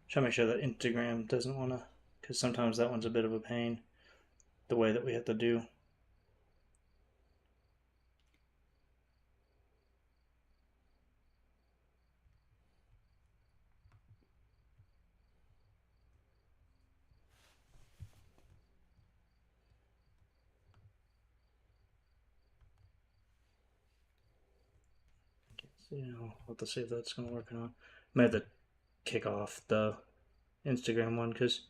Try to make sure that Instagram doesn't want to, because sometimes that one's a bit of a pain, the way that we have to do. So, we'll have to see if that's going to work or not. I might have to kick off the Instagram one because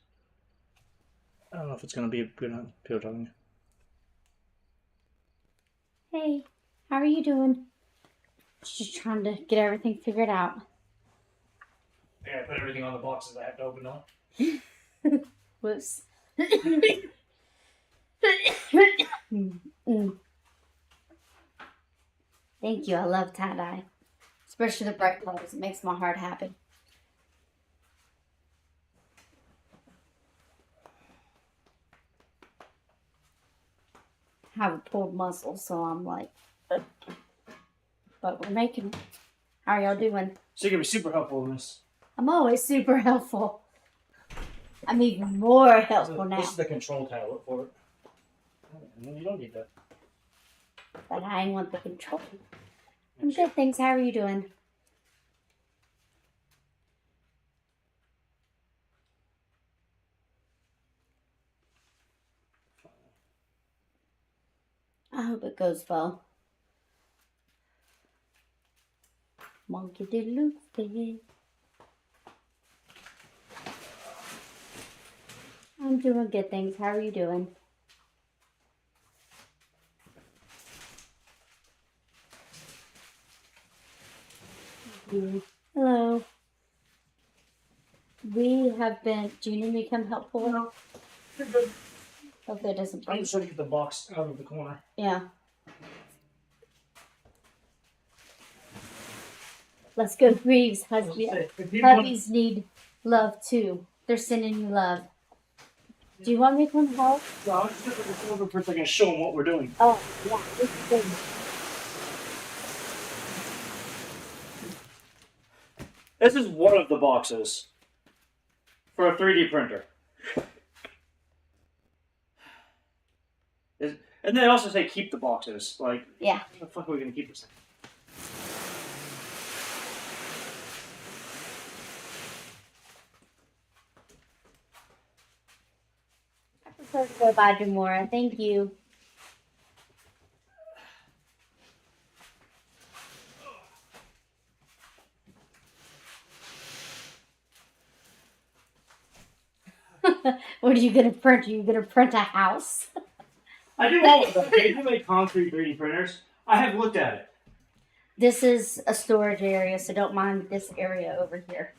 I don't know if it's going to be good on people talking. Hey, how are you doing? Just trying to get everything figured out. Yeah, I put everything on the boxes I have to open now. Whoops. Thank you. I love tie-dye. Especially the bright colors. It makes my heart happy. I have a pulled muscle, so I'm like, but we're making it. How are y'all doing? So you're going to be super helpful in this. I'm always super helpful. I'm even more helpful now. This is the control tablet for it. You don't need that. But I want the control. I'm good, thanks. How are you doing? I hope it goes well. Monkey doodle doo. I'm doing good, thanks. How are you doing? Hello. We have been. Do you need me to come helpful? No, you're good. Hopefully it doesn't I'm break. just trying to get the box out of the corner. Yeah. Let's go, Greaves. Hubbies need love too. They're sending you love. Do you want me to come help? No, I'm just going to put over for a second and show them what we're doing. Oh, yeah. This is good. This is one of the boxes for a 3D printer. And they also say keep the boxes. Like, yeah. How the fuck are we going to keep this? I prefer to go by Demora. Thank you. What are you going to print? Are you going to print a house? I do know that they do make concrete 3D printers. I have looked at it. This is a storage area, so don't mind this area over here.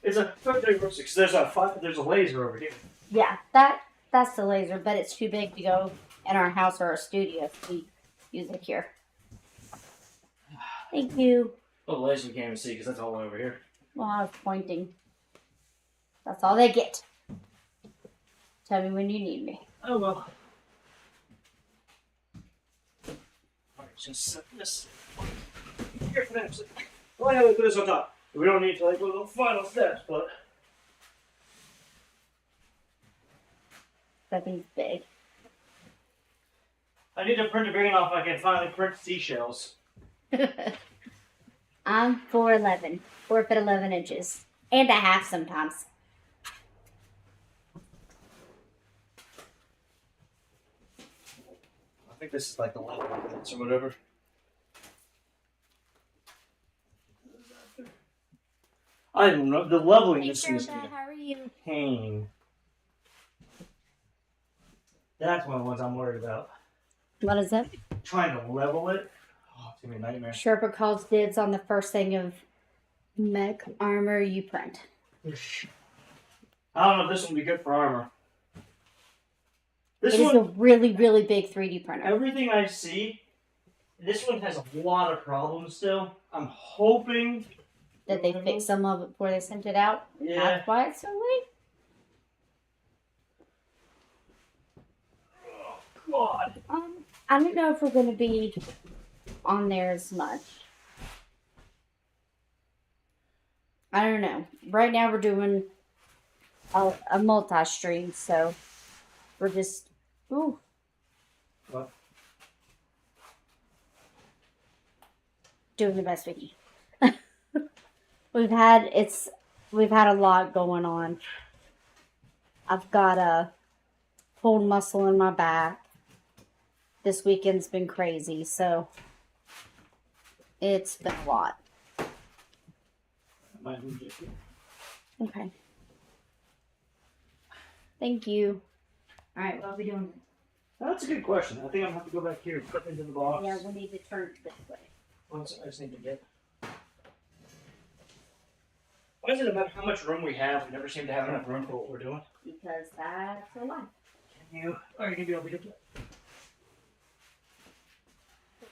It's a because there's a laser over here. Yeah, that's the laser, but it's too big to go in our house or our studio. So we use it here. Thank you. Oh, the laser you can't even see because that's all the way over here. Well, I was pointing. That's all they get. Tell me when you need me. Oh well. Alright, just set this here for now. Go ahead and put this on top. We don't need to like go to the final steps, but That thing's big. I need to print it big enough I can finally print seashells. I'm 4'11", 4'11" inches, and a half sometimes. I think this is like the level or whatever. I don't know. The leveling Hey, this thing is Sherpa, how are you? a pain. That's one of the ones I'm worried about. What is it? Trying to level it. Oh, it's gonna be a nightmare. Sherpa calls dibs on the first thing of mech armor you print. I don't know if this one will be good for armor. This It is one, a really, really big 3D printer. everything I see, this one has a lot of problems still. I'm hoping Did they fix some of it before they sent it out? Yeah. That's why it's so late. Oh, God. I don't know if we're going to be on there as much. I don't know. Right now we're doing a multi-stream, so we're just ooh. What? Doing the best we can. We've had a lot going on. I've got a pulled muscle in my back. This weekend's been crazy, so it's been a lot. Okay. Thank you. All right, what are we doing? That's a good question. I think I'm gonna have to go back here and put it into the box. Yeah, we need to turn it this way. I just need to get. Why does it matter how much room we have? We never seem to have enough room for what we're doing. Because that's a lie. Can you? Are you gonna be able to get that?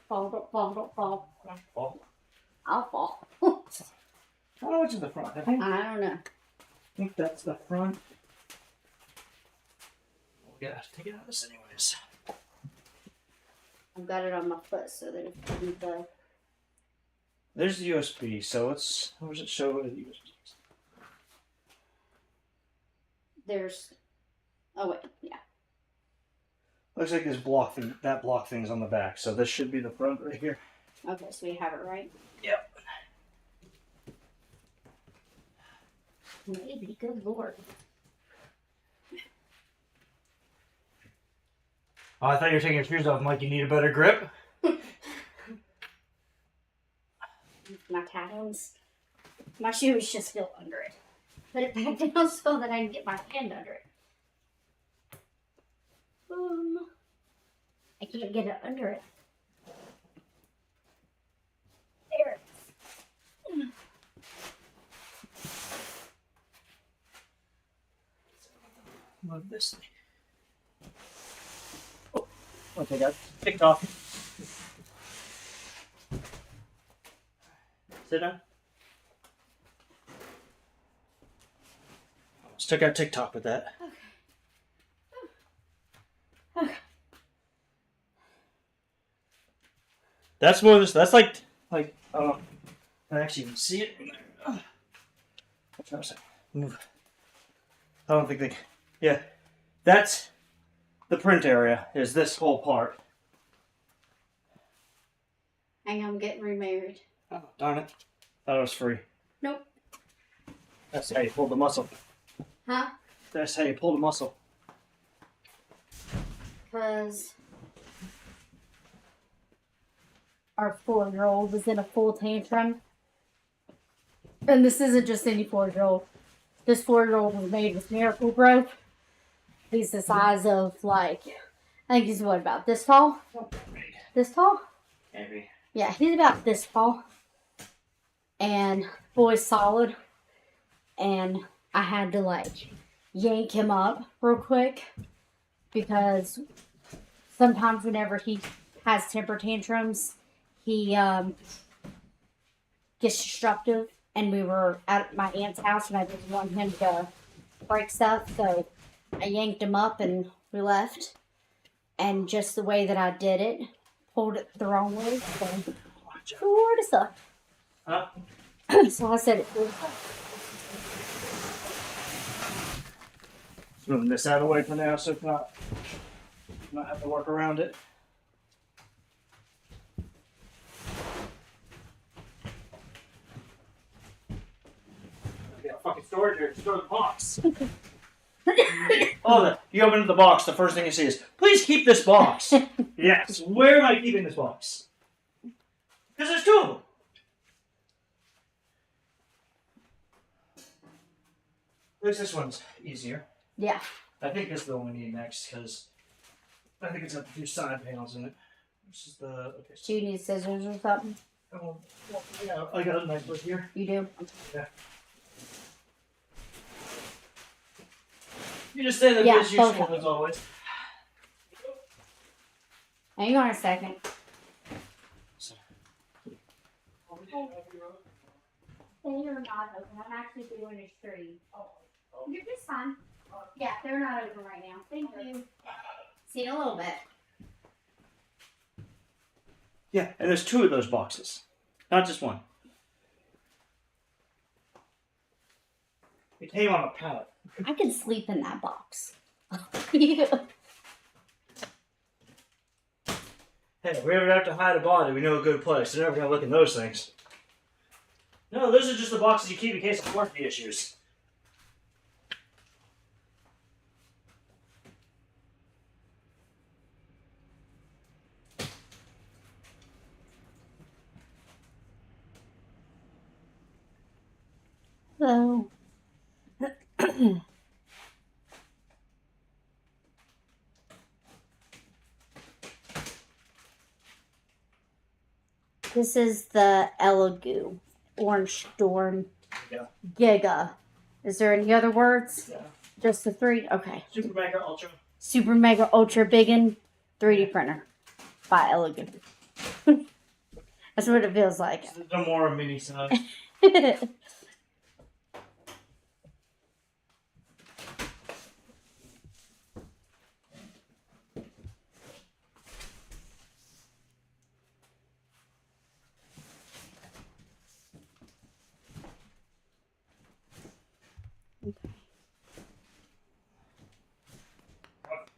Fall, don't fall, don't fall. Fall. I'll fall. I don't know which is the front. I don't know. think that's the front. We'll get take it out of this anyways. I've got it on my foot, so There's the USB. So let's. Where does it show the USB? Oh wait, yeah. Looks like this block thing. That block thing's on the back. So this should be the front right here. Okay, so we have it right. Yep. Maybe. Good lord. Oh, I thought you were taking your shoes off, Mike. You need a better grip. My talons. My shoes just still under it. Put it back down so that I can get my hand under it. Boom. I can't get it under it. There it is. Move this thing. Oh, okay, guys. Picked off. Sit down. Just took out TikTok with that. Okay. That's more this. That's like I can actually even see it. What's that say? Move. I don't think they. Yeah, that's the print area. Is this whole part? Hang on, I'm getting remarried. Oh, darn it! Thought it was free. Nope. That's how you pull the muscle. Huh? That's how you pull the muscle. Because our 4-year-old was in a full tantrum. And this isn't just any 4-year-old. This 4-year-old was made with Miracle Growth. He's the size of, like, I think he's what, about this tall? This tall? Maybe. Yeah, he's about this tall. And boy's solid. And I had to, like, yank him up real quick. Because sometimes whenever he has temper tantrums, he gets destructive. And we were at my aunt's house and I didn't want him to break stuff. So I yanked him up and we left. And just the way that I did it, pulled it the wrong way. So Florida sucked. Huh? So I said it Florida sucked. Moving this out of the way for now, so it's not have to work around it. Fucking storage here. Store the box. Oh, you open up the box. The first thing you see is, "Please keep this box." Yes. Where am I keeping this box? Because there's 2 of them. At least this one's easier. Yeah. I think this is the one we need next because I think it's got the 2 side panels in it. This is the okay. Do you need scissors or something? Oh, well, yeah, I got a nice one here. You do? Yeah. You just say that Yeah, it's useful both. as always. Hang on a second. They're not open. I'm actually doing a stream. Oh. You're just fine. Yeah, they're not open right now. Thank you. See you in a little bit. Yeah, and there's 2 of those boxes, not just one. It came on a pallet. I could sleep in that box. Yeah. Hey, if we ever have to hide a body, we know a good place. They're never gonna look in those things. No, those are just the boxes you keep in case of warranty issues. Hello. This is the Elegoo Orangestorm Yeah. Giga. Is there any other words? Yeah. Just the three? Okay. Super Mega Ultra. Super Mega Ultra Biggin 3D printer by Elegoo. That's what it feels like. No more mini size.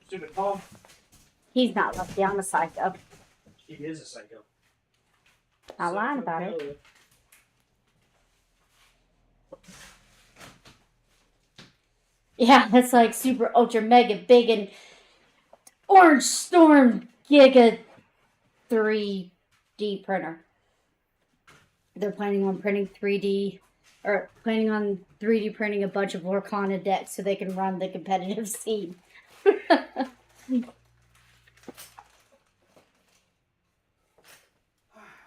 Stupid Paul. He's not lucky. I'm a psycho. He is a psycho. Not lying about it. Yeah, it's like Super Ultra Mega Big and Orangestorm Giga 3D printer. They're planning on printing 3D or planning on 3D printing a bunch of Lorcana decks so they can run the competitive scene.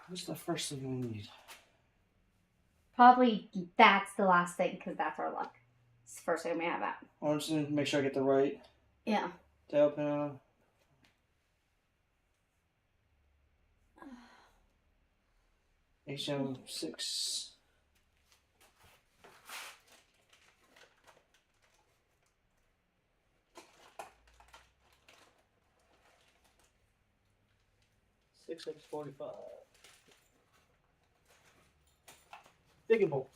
What's the first thing we need? Probably that's the last thing because that's our luck. It's the first thing we have out. I'm just gonna make sure I get the right Yeah. tail pin on. HM6. $6.45. Big and bolt.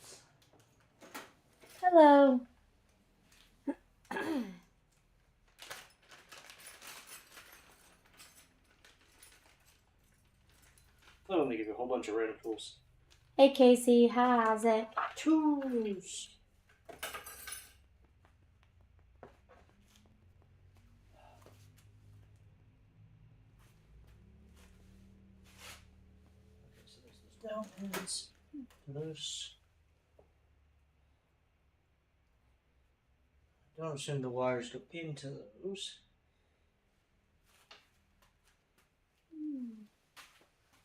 Hello. I'm gonna give you a whole bunch of random tools. Hey Casey, hi Isaac. Tools. Okay, so there's those down pins. Those. Don't assume the wires go into those.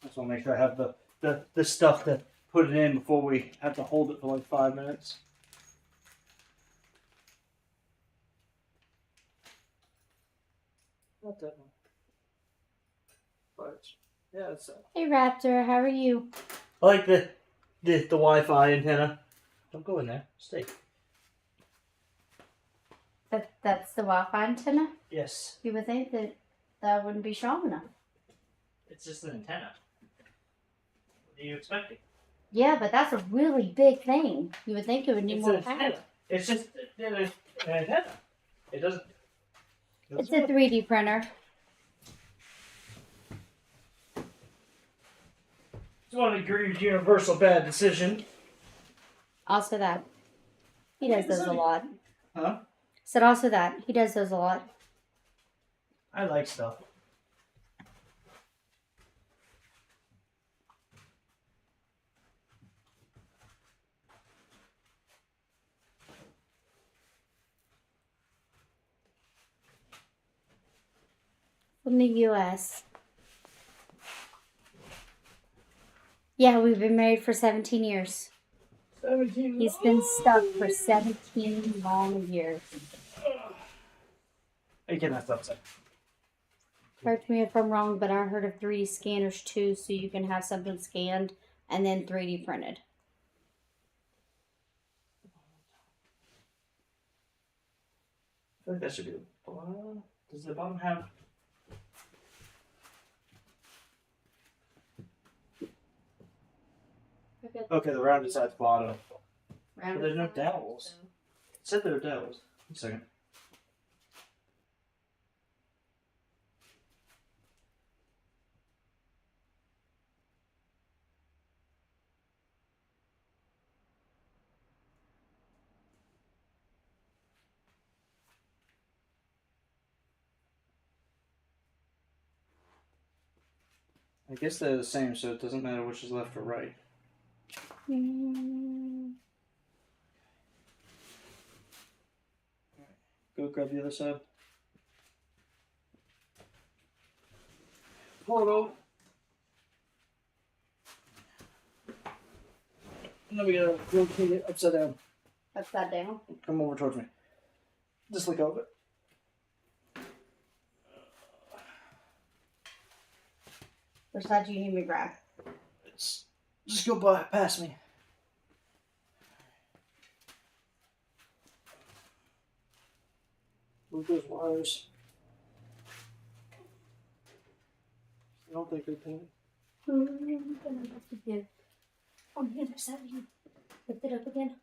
I just want to make sure I have the stuff to put it in before we have to hold it for like 5 minutes. Not that one. But yeah, it's. Hey Raptor, how are you? I like the Wi-Fi antenna. Don't go in there. Stay. That's the Wi-Fi antenna? Yes. You would think that wouldn't be strong enough. It's just an antenna. What are you expecting? Yeah, but that's a really big thing. You would think it would need It's more an power. antenna. It's just an antenna. It doesn't. It's a 3D printer. It's one of Green's universal bad decision. Also that. He does those a lot. Huh? Said also that. He does those a lot. I like stuff. From the US. Yeah, we've been married for 17 years. 17. He's been stuck for 17 long years. Hey, get that stuff. Correct me if I'm wrong, but I heard of 3D scanners too, so you can have something scanned and then 3D printed. I feel like that should be the bottom. Does the bottom have? Okay, the rounded side's bottom. But there's no dowels. said they were dowels. 1 second. I guess they're the same, so it doesn't matter which is left or right. Go grab the other side. Pull it over. And then we gotta rotate it upside down. Upside down? Come over towards me. Just look over it. Which side do you need me to grab? Just go by past me. Move those wires. I don't think they're painted. I'm gonna have to give on the other side. You lift it up again.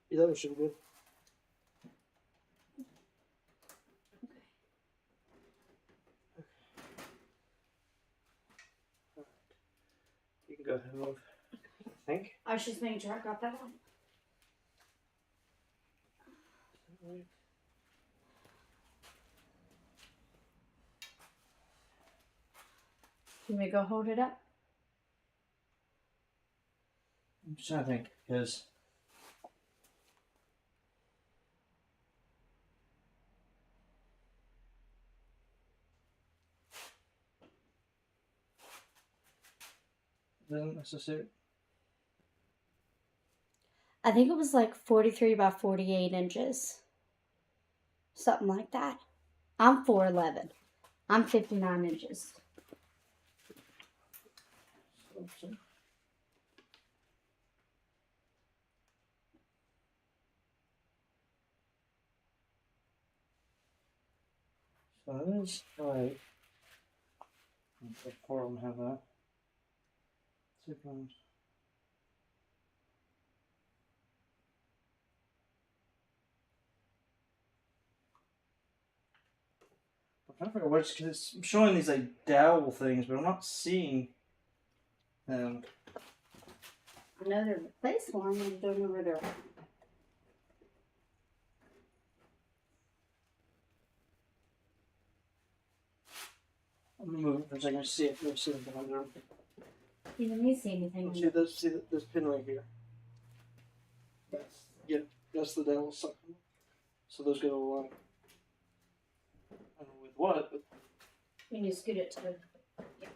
Yeah, that one should be good. You can go ahead and move. I think. I was just making sure I got that one. Right. Can we go hold it up? I'm just trying to think, because it doesn't necessarily. I think it was like 43 by 48 inches. Something like that. I'm 4'11". I'm 59 inches. So that is right. Four of them have that. 2 pounds. I'm trying to figure out which, because I'm showing these like dowel things, but I'm not seeing them. I know there's a place for them, I don't know where they're at. I'm gonna move it for a second to see if there's anything under them. You don't see anything. See this pin right here. That's the dowel suction. So those go along. I don't know with what, but You need to scoot it to the... Yeah.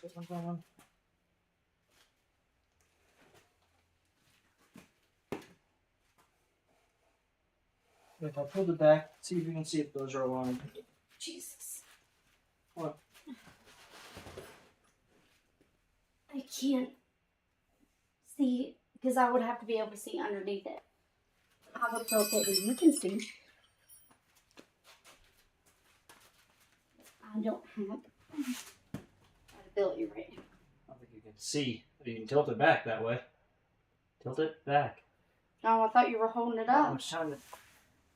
this one's on. If I pull it back, see if you can see if those are aligned. Jesus. What? I can't see, because I would have to be able to see underneath it. I would tilt it and you can see. I don't have ability right now. I don't think you can see. You can tilt it back that way. Tilt it back. Oh, I thought you were holding it up. I'm trying to.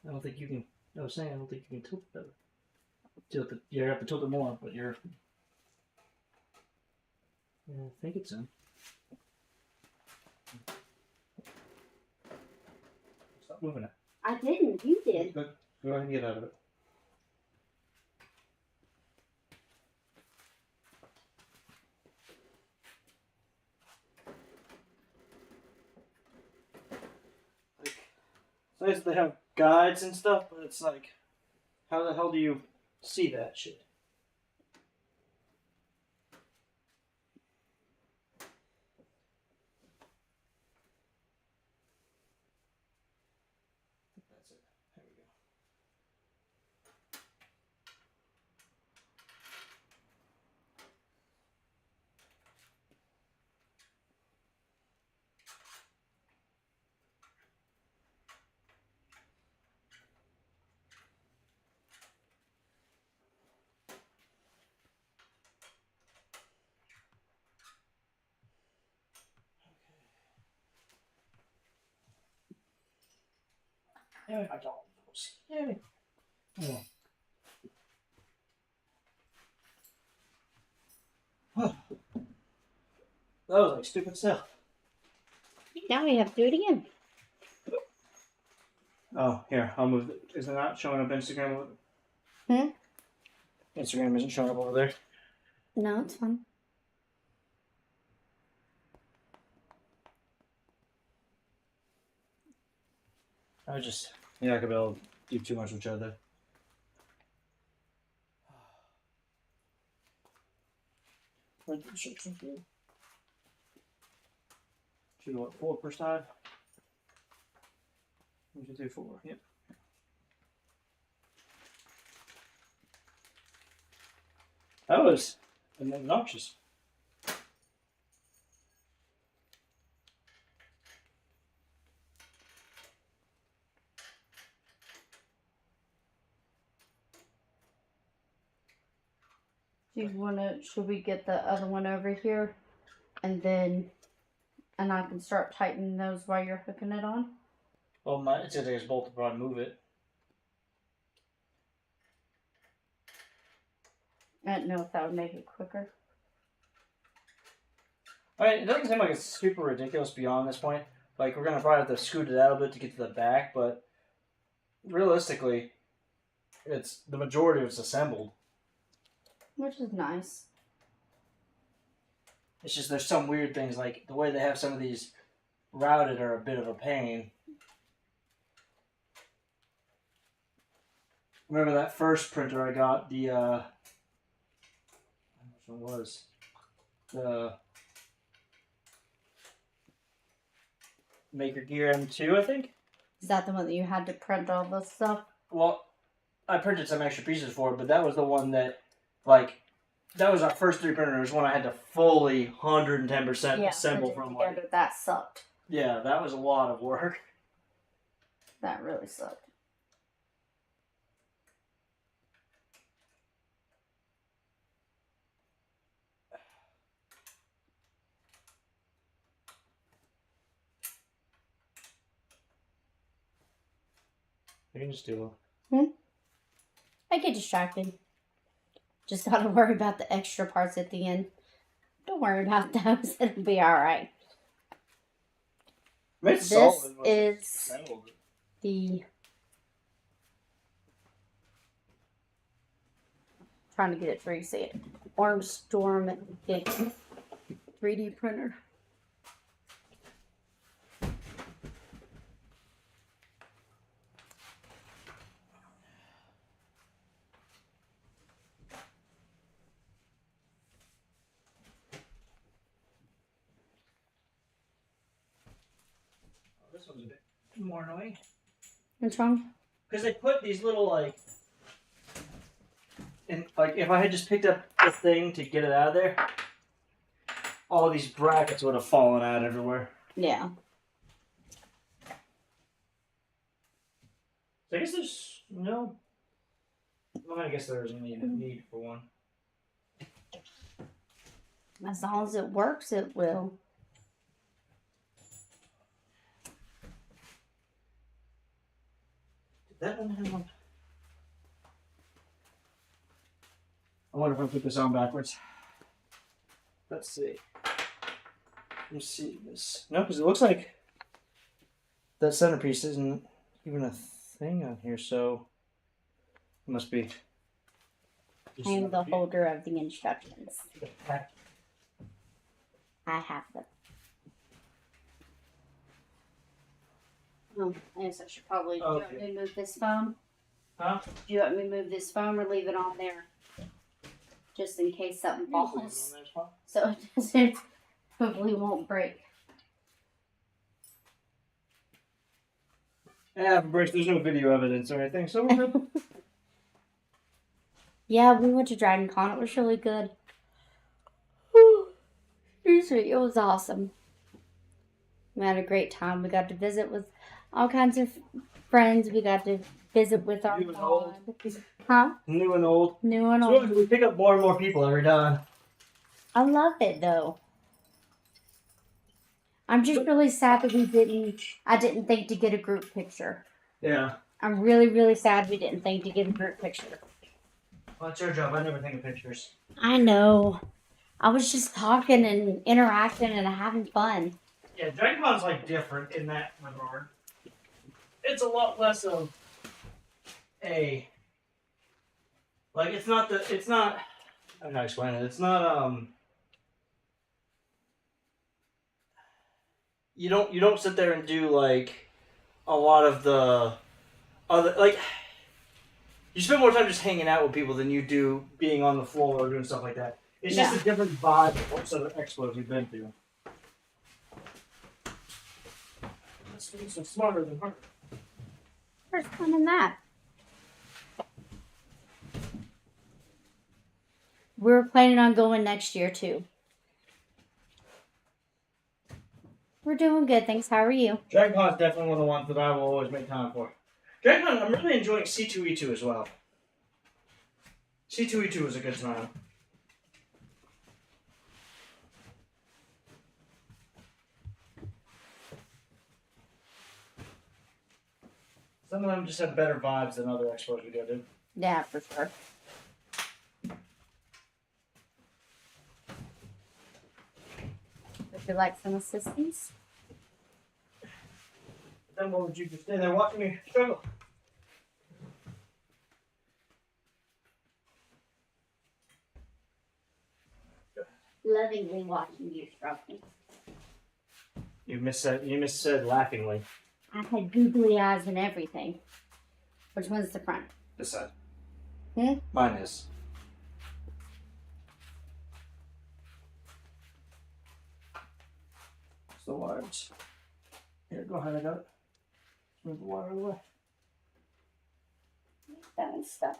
I don't think you can. I was saying I don't think you can tilt it that way. Tilt it. You have to tilt it more, but you're. Yeah, I think it's in. Stop moving it. I didn't. You did. Go ahead and get out of it. It's nice that they have guides and stuff, but it's like, how the hell do you see that shit? That's it. There we go. Yay, my dolls. Yay. Oh. Oh. That was like stupid stuff. Now we have to do it again. Oh, here, I'll move it. Is it not showing up Instagram? Hmm? Instagram isn't showing up over there. No, it's fine. I just, yeah, I could be able to do too much with each other. Should what, 4 per side? 1, 2, 3, 4. Yep. That was obnoxious. Do you wanna? Should we get the other one over here, and I can start tightening those while you're hooking it on? Well, it's gonna take us both to probably move it. I don't know if that would make it quicker. I mean, it doesn't seem like it's super ridiculous beyond this point. Like, we're gonna probably have to scoot it out a bit to get to the back, but realistically, it's the majority of it's assembled. Which is nice. It's just there's some weird things, like the way they have some of these routed are a bit of a pain. Remember that first printer I got, the I don't know which one it was. The Maker Gear M2, I think? Is that the one that you had to print all the stuff? Well, I printed some extra pieces for it, but that was the one that, like, that was our first 3 printers, one I had to fully 110% assemble from. Together, Like, that sucked. yeah, that was a lot of work. That really sucked. I can just do I get distracted. Just gotta worry about the extra parts at the end. Don't worry about those. It'll be alright. This is the... trying to get it where you see it. Orangestorm Giga 3D printer. This one's a bit more annoying. What's wrong? Because they put these little, like, and like if I had just picked up the thing to get it out of there, all these brackets would have fallen out everywhere. Yeah. So I guess there's no. Well, I guess there isn't any need for one. As long as it works, it will. Did that one have one? I wonder if I put this on backwards. Let's see. Let me see this. No, because it looks like that centerpiece isn't even a thing on here, so it must be. I am the holder of the instructions. I have them. Oh, I guess I should probably. Do you want me to move this phone? Huh? Do you want me to move this phone or leave it on there? Just in case something falls. So it doesn't, hopefully won't break. Yeah, Bruce, there's no video evidence or anything, so we're good. Yeah, we went to Dragon Con. It was really good. It was awesome. We had a great time. We got to visit with all kinds of friends. We got to visit with our New and old. Huh? New and old. New and So old. we pick up more and more people every time. I love it though. I'm just really sad that I didn't think to get a group picture. Yeah. I'm really, really sad we didn't think to get her a picture. Well, it's your job. I never think of pictures. I know. I was just talking and interacting and having fun. Yeah, Dragon Con's like different in that regard. It's a lot less of a like it's not I'm not explaining it. It's not you don't sit there and do like a lot of the other like you spend more time just hanging out with people than you do being on the floor or doing stuff like that. It's just a different vibe of what sort of expos we've been through. Let's do some smarter than her. Where's fun in that? We're planning on going next year too. We're doing good, thanks. How are you? Dragon Con is definitely one of the ones that I will always make time for. Dragon Con, I'm really enjoying C2E2 as well. C2E2 was a good time. Some of them just have better vibes than other expos we go to. Yeah, for sure. Would you like some assistance? Then what would you just stand there watching me struggle? Lovingly watching you struggle. You missaid laughingly. I had googly eyes and everything. Which one's the front? This side. Hmm? Mine is. It's the wires. Here, go ahead, I got it. Move the wire away. That one's stuck.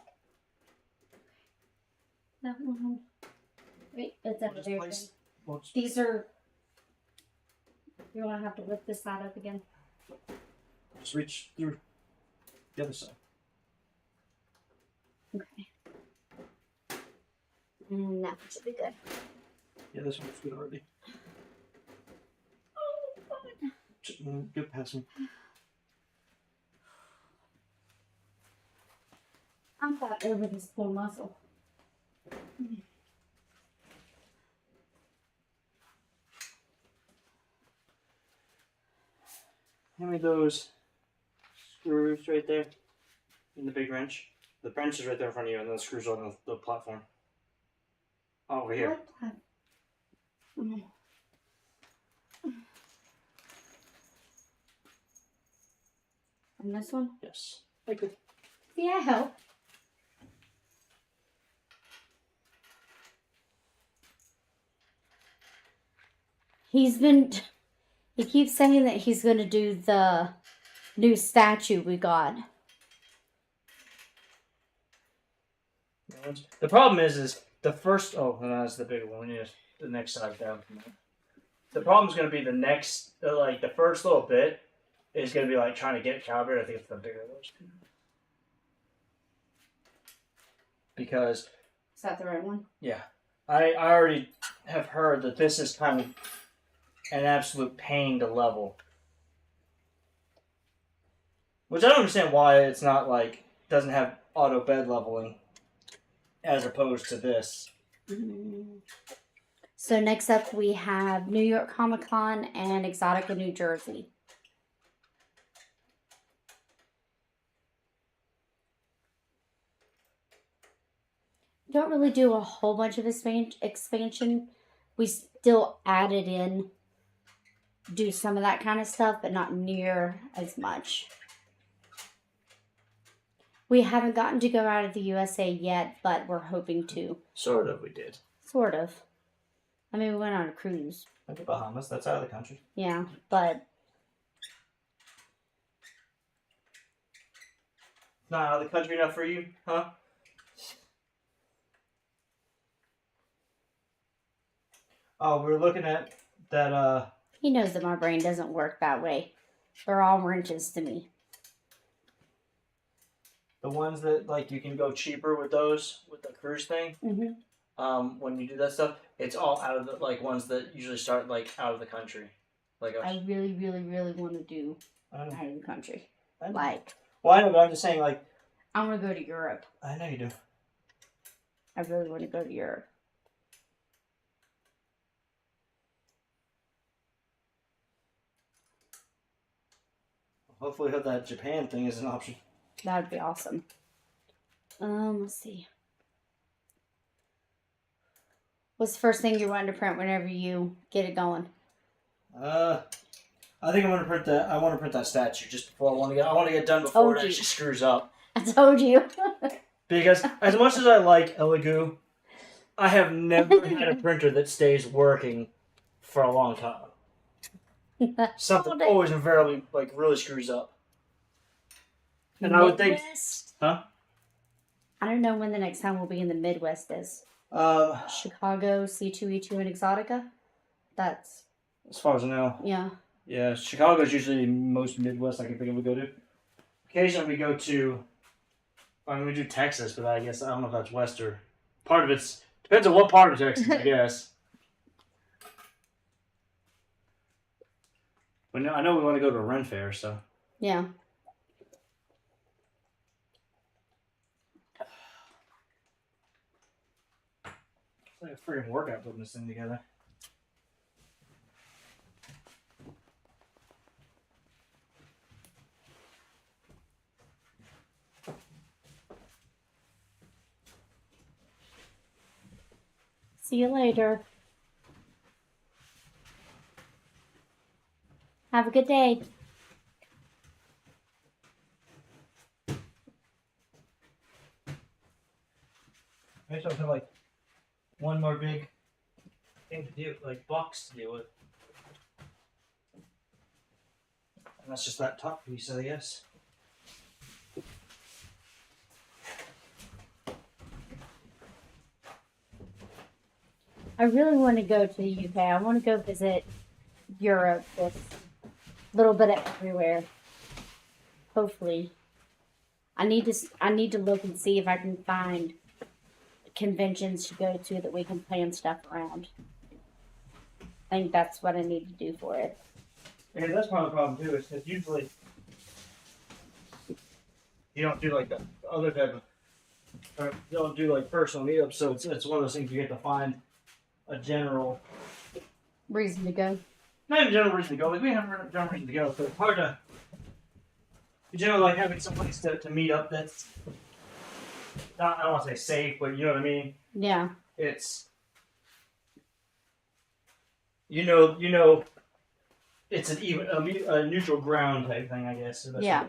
That one. Wait, it's up there. These are. You're gonna have to lift this side up again. Just reach through the other side. Okay. And that one should be good. Yeah, this one's good already. Oh, God. Just, get past me. I'm got over this poor muscle. Hand me those screws right there in the big wrench. The wrench is right there in front of you, and then the screws are on the platform. Over here. What platform? And this one? Yes. Thank you. Yeah, help. He keeps saying that he's going to do the new statue we got. The problem is the first. Oh, no, that's the bigger one. We need the next side down from that. The problem is going to be the next, like the first little bit is going to be like trying to get calibrated. I think it's the bigger of those two. Because. Is that the right one? Yeah. I already have heard that this is kind of an absolute pain to level. Which I don't understand why it's not like, doesn't have auto bed leveling as opposed to this. So next up we have New York Comic Con and Exotica, New Jersey. Don't really do a whole bunch of expansion. We still added in, do some of that kind of stuff, but not near as much. We haven't gotten to go out of the USA yet, but we're hoping to. Sort of, we did. Sort of. I mean, we went on a cruise. Like the Bahamas, that's out of the country. Yeah, but... Not out of the country enough for you, huh? Oh, we were looking at that, He knows that my brain doesn't work that way. They're all wrenches to me. the ones that, like, you can go cheaper with those, with the cruise thing. Mm-hmm. When you do that stuff, it's all out of the, like, ones that usually start, like, out of the country. Like, I really, really, really want to do I out of the country. I know. Like, Well, I know, but I'm just saying, like, I want to go to Europe. I know you do. I really want to go to Europe. Hopefully, that Japan thing is an option. That would be awesome. Let's see. What's the first thing you're wanting to print whenever you get it going? I think I'm gonna print that. I want to print that statue just before I want to get done before it actually screws up. I told you. Because as much as I like Elegoo, I have never had a printer that stays working for a long time. Something always invariably really screws up. And I would think, huh? I don't know when the next time we'll be in the Midwest is. Chicago, C2E2, and Exotica. That's as far as I know. Yeah. Yeah, Chicago's usually most Midwest I can think of we go to. Occasionally we go to, we do Texas, but I guess I don't know if that's West or part of it's depends on what part of Texas, I guess. But no, I know we want to go to a Ren Fair, so. Yeah. It's like a freaking workout putting this thing together. See you later. Have a good day. I just have one more big thing to do, box to deal with. And that's just that top piece, I guess. I really want to go to the UK. I want to go visit Europe, just a little bit of everywhere. Hopefully. I need to look and see if I can find conventions to go to that we can plan stuff around. I think that's what I need to do for it. Yeah, that's part of the problem too, is that usually you don't do the other type of, or you don't do personal meetups, so it's one of those things you get to find a general reason to go. Not even general reason to go. We have a general reason to go, but it's hard to. You generally having someplace to meet up that's not, I don't want to say safe, but you know what I mean. Yeah. It's you know, it's an even a neutral ground type thing, I guess. Yeah.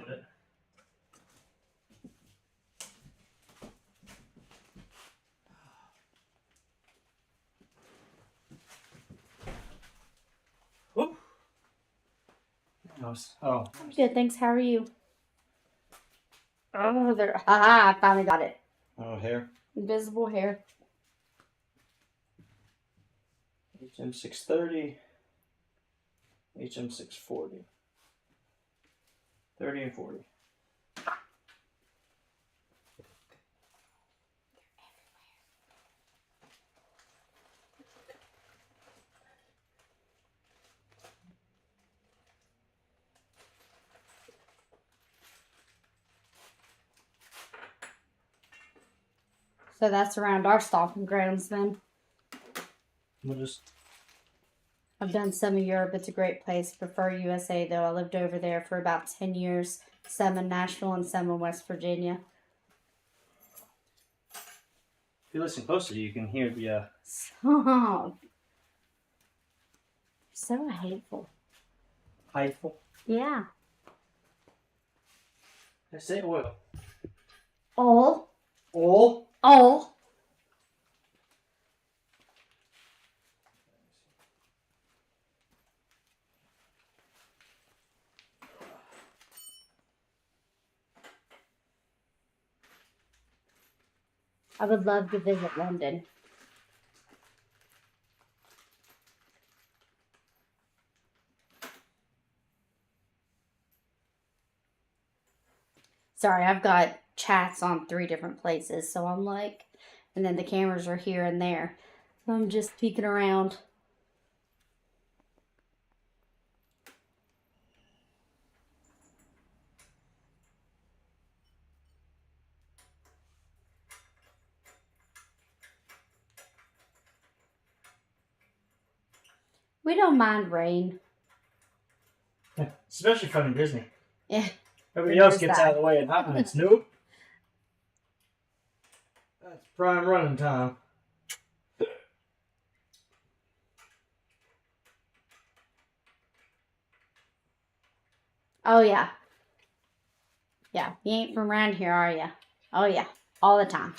Oh. I'm good, thanks. How are you? Oh, there. I finally got it. Oh, hair. Invisible hair. HM 630. HM 640. 30 and 40. So that's around our stomping grounds then. We'll just. I've done some of Europe. It's a great place. Prefer USA though. I lived over there for about 10 years. Some in Nashville and some in West Virginia. If you listen closely, you can hear the. Stop. So hateful. Hateful? Yeah. I say oil. All. All? All. I would love to visit London. Sorry, I've got chats on 3 different places, so I'm like, and then the cameras are here and there. So I'm just peeking around. We don't mind rain. Especially fun in Disney. Yeah. Everybody else gets out of the way and hides. Nope. That's prime running time. Oh, yeah. Yeah, you ain't from around here, are you? Oh, yeah. All the time.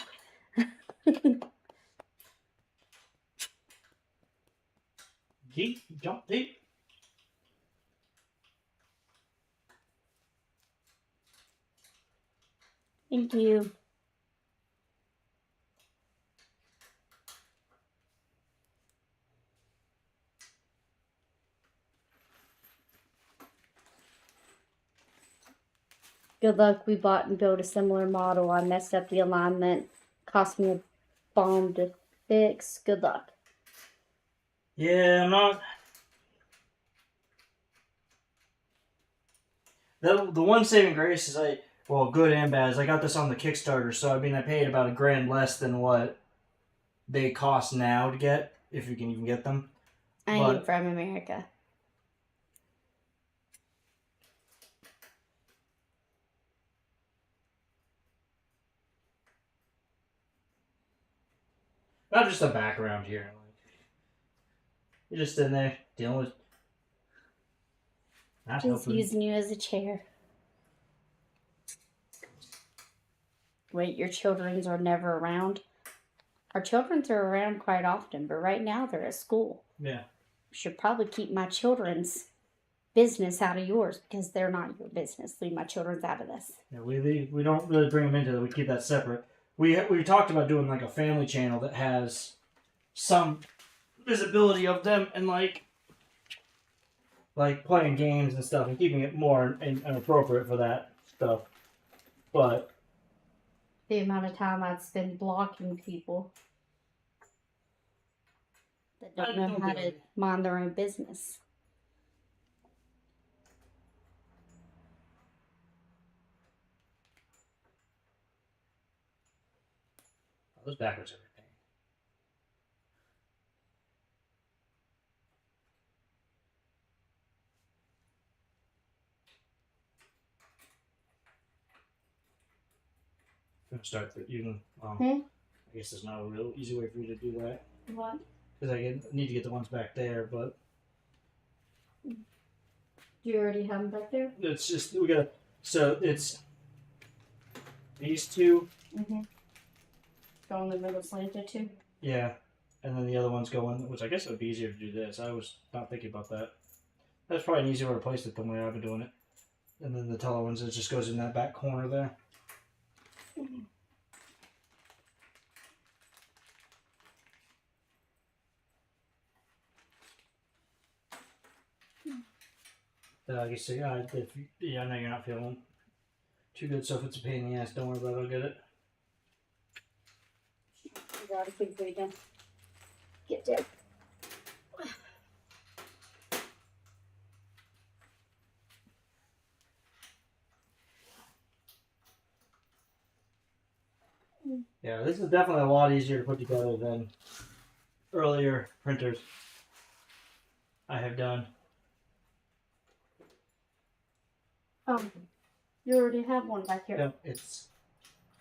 Deep, jump deep. Thank you. Good luck. We bought and built a similar model. I messed up the alignment. Cost me a bomb to fix. Good luck. Yeah, I'm not. The one saving grace is well, good and bad, is I got this on the Kickstarter, so I mean, I paid about $1,000 less than what they cost now to get, if you can even get them. I am from America. Not just the background here. You're just in there dealing with. Not Just helping. using you as a chair. Wait, your children's are never around? Our children's are around quite often, but right now they're at school. Yeah. Should probably keep my children's business out of yours because they're not your business. Leave my children's out of this. Yeah, we don't really bring them into that. We keep that separate. We talked about doing like a family channel that has some visibility of them and like playing games and stuff and keeping it more and appropriate for that stuff. But The amount of time I'd spend blocking people that don't know how to mind their own business. those backwards are a pain. I'm gonna start that you can. I guess there's not a real easy way for you to do that. What? Because I need to get the ones back there, but Do you already have them back there? it's just we gotta. So it's these two. Mm-hmm. Go in the middle slanted too. Yeah, and then the other one's going, which I guess it would be easier to do this. I was not thinking about that. That's probably an easier way to place it than the way I've been doing it. And then the taller ones, it just goes in that back corner there. I guess, yeah, I know you're not feeling too good, so if it's a pain in the ass, don't worry about it, I'll get it. You got a big way to get there. Yeah, this is definitely a lot easier to put together than earlier printers I have done. Oh, you already have one back here. No, it's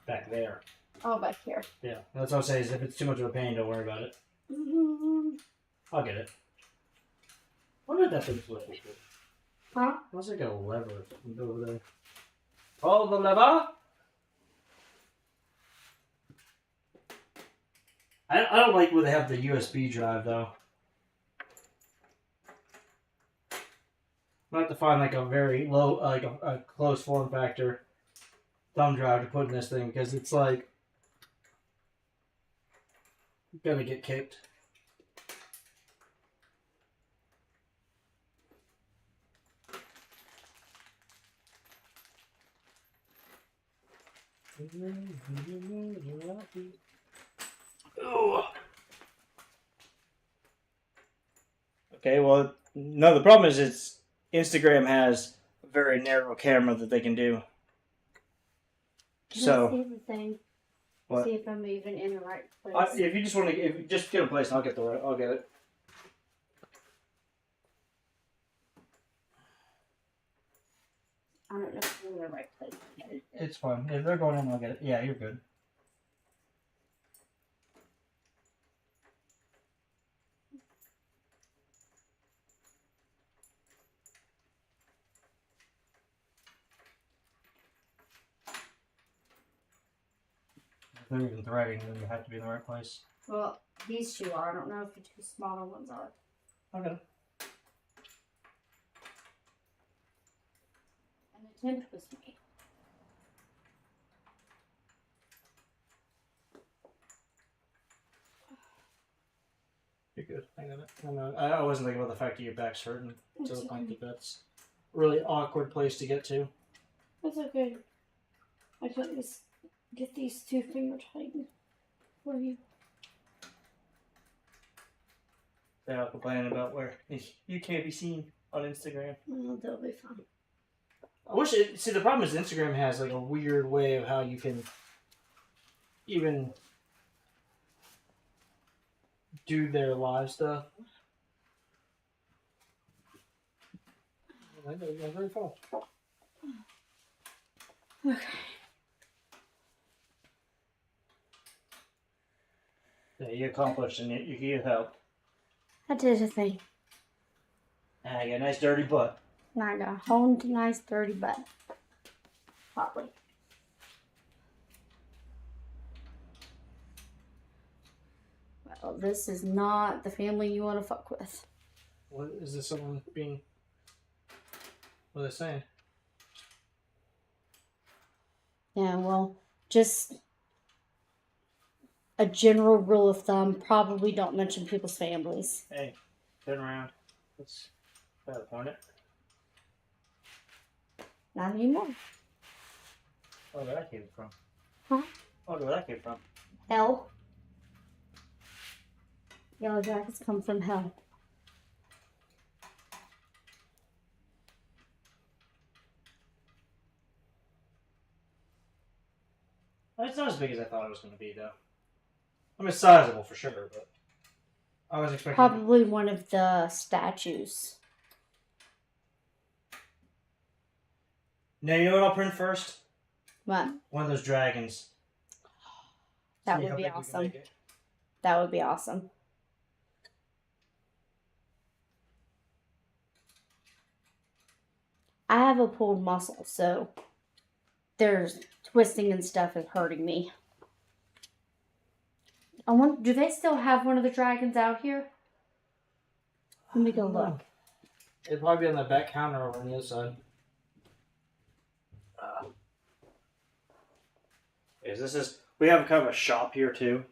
back there. Oh, back here. Yeah, that's what I'm saying. Is if it's too much of a pain, don't worry about it. I'll get it. What did that thing flip with? Huh? It was like a lever or something over there. Oh, the lever! I don't like when they have the USB drive though. I have to find like a very low, like a close form factor thumb drive to put in this thing because it's like gonna get kicked. Okay, well, no, the problem is Instagram has a very narrow camera that they can do. Can So, I see the thing? what? See if I'm even in the right place. If you just want to, if you just get a place, I'll get it. I don't know if I'm in the right place. It's fine. If they're going in, I'll get it. Yeah, you're good. If they're even threading, then you have to be in the right place. Well, these two are. I don't know if the two smaller ones are. Okay. An attempt was made. You're good. I wasn't thinking about the fact that your back's hurting. So I think that's a really awkward place to get to. That's okay. I can just get these two finger tightened for you. They're all complaining about where you can't be seen on Instagram. Well, they'll be fine. I wish it. See, the problem is Instagram has like a weird way of how you can even do their live stuff. They're very full. Okay. Yeah, you accomplished and you helped. I did a thing. And I got a nice dirty butt. And I got a whole nice dirty butt. Probably. Well, this is not the family you want to fuck with. What is this? Someone being? What are they saying? Yeah, well, just a general rule of thumb: probably don't mention people's families. Hey, turn around. Let's try to point it. Not anymore. Oh, where that came from? Huh? Oh, where that came from? Hell. Yellow jackets come from hell. It's not as big as I thought it was going to be, though. I mean, it's sizable for sure, but I was expecting. Probably one of the statues. Now, you know what I'll print first? What? One of those dragons. That See would how be big we can awesome. make it. That would be awesome. I have a pulled muscle, so there's twisting and stuff is hurting me. I wonder, do they still have one of the dragons out here? Let me go look. It'd probably be on the back counter over on the other side. We have kind of a shop here too.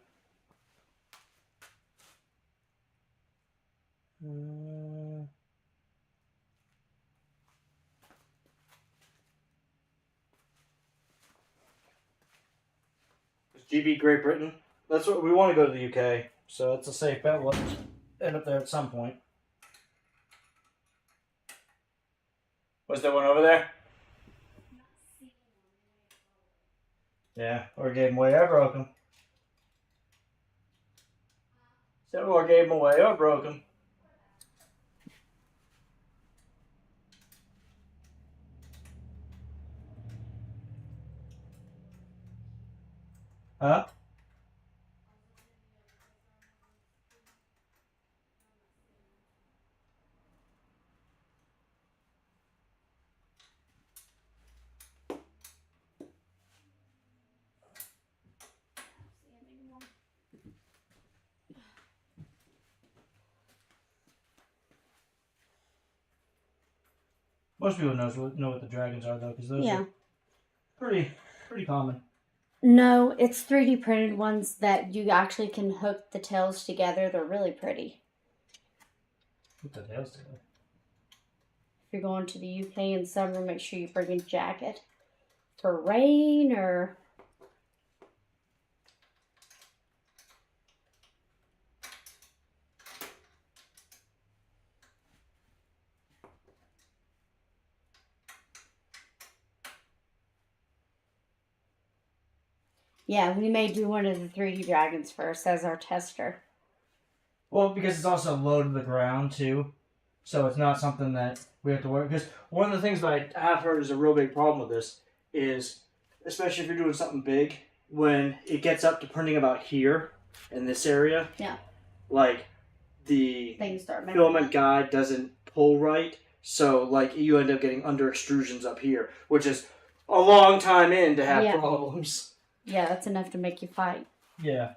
GB Great Britain. That's what we want to go to the UK, so it's a safe bet. We'll end up there at some point. Was there one over there? Yeah, or gave him away or broke him. So or gave him away or broke him. Huh? Most people know what the dragons are though, because those are pretty common. No, it's 3D printed ones that you actually can hook the tails together. They're really pretty. Hook the tails together. If you're going to the UK in summer, make sure you bring a jacket for rain or... Yeah, we may do one of the 3D dragons first as our tester. Well, because it's also low to the ground too. So it's not something that we have to worry. Because one of the things that I have heard is a real big problem with this is, especially if you're doing something big, when it gets up to printing about here in this area, Yeah. like the Things start filament guide doesn't pull right. So like you end up getting under extrusions up here, which is a long time in to have problems. Yeah, that's enough to make you fight. Yeah.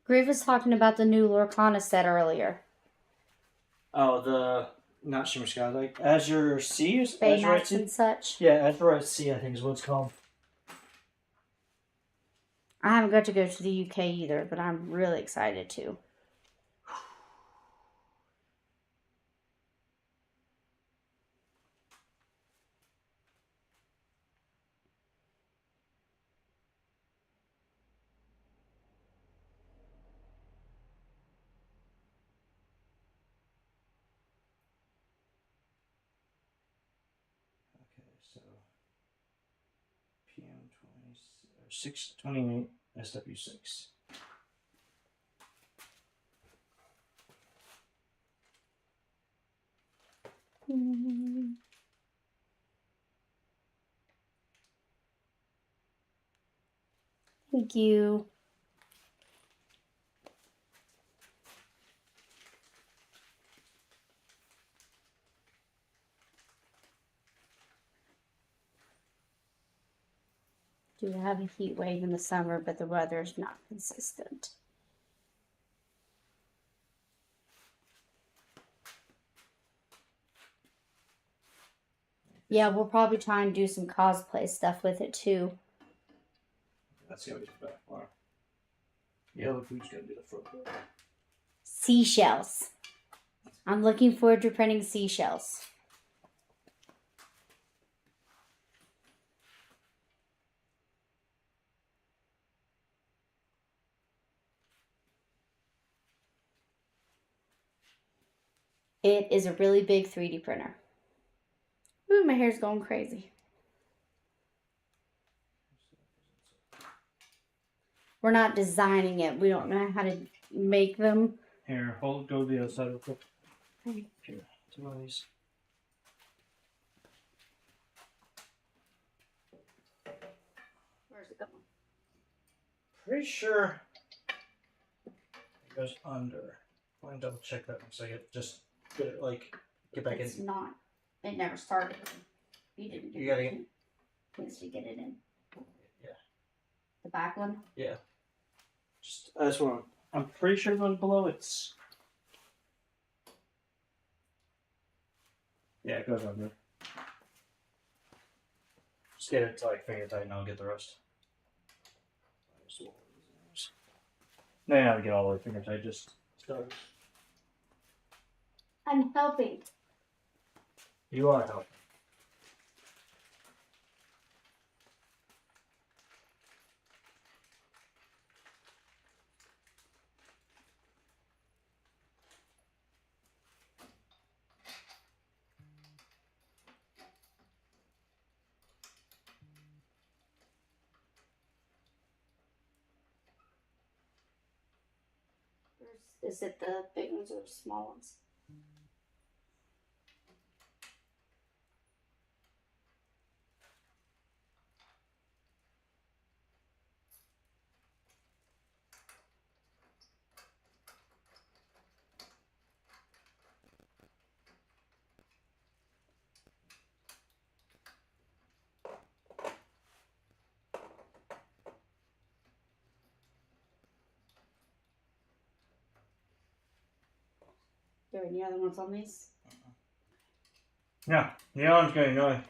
Grieve was talking about the new Lorcana set earlier. Oh, the not Shimmer Sky, like Azure Sea, Baymax and such. Yeah, Azure Sea, I think is what it's called. I haven't got to go to the UK either, but I'm really excited to. Okay, so PM 628 SW6. Thank you. Do have a heat wave in the summer, but the weather is not consistent. Yeah, we'll probably try and do some cosplay stuff with it too. That's gonna be the back bar. Yeah, look who's gonna do the front bar. Seashells. I'm looking forward to printing seashells. It is a really big 3D printer. Ooh, my hair's going crazy. We're not designing it. We don't know how to make them. Here, hold, go to the other side real quick. Here, do one of these. Where's it going? Pretty sure it goes under. Let me double check that one second. Just get it like get back It's in. not. It never started. You didn't. You gotta get. Please to get it in. Yeah. The back one. Yeah. Just that's what I'm pretty sure it goes below. It's. Yeah, it goes under. Just get it to like finger tight, and I'll get the rest. No, you have to get all the way finger tight. Just start. I'm helping. You are helping. Is it the big ones or the small ones? There any other ones on these? Yeah, the orange going annoying.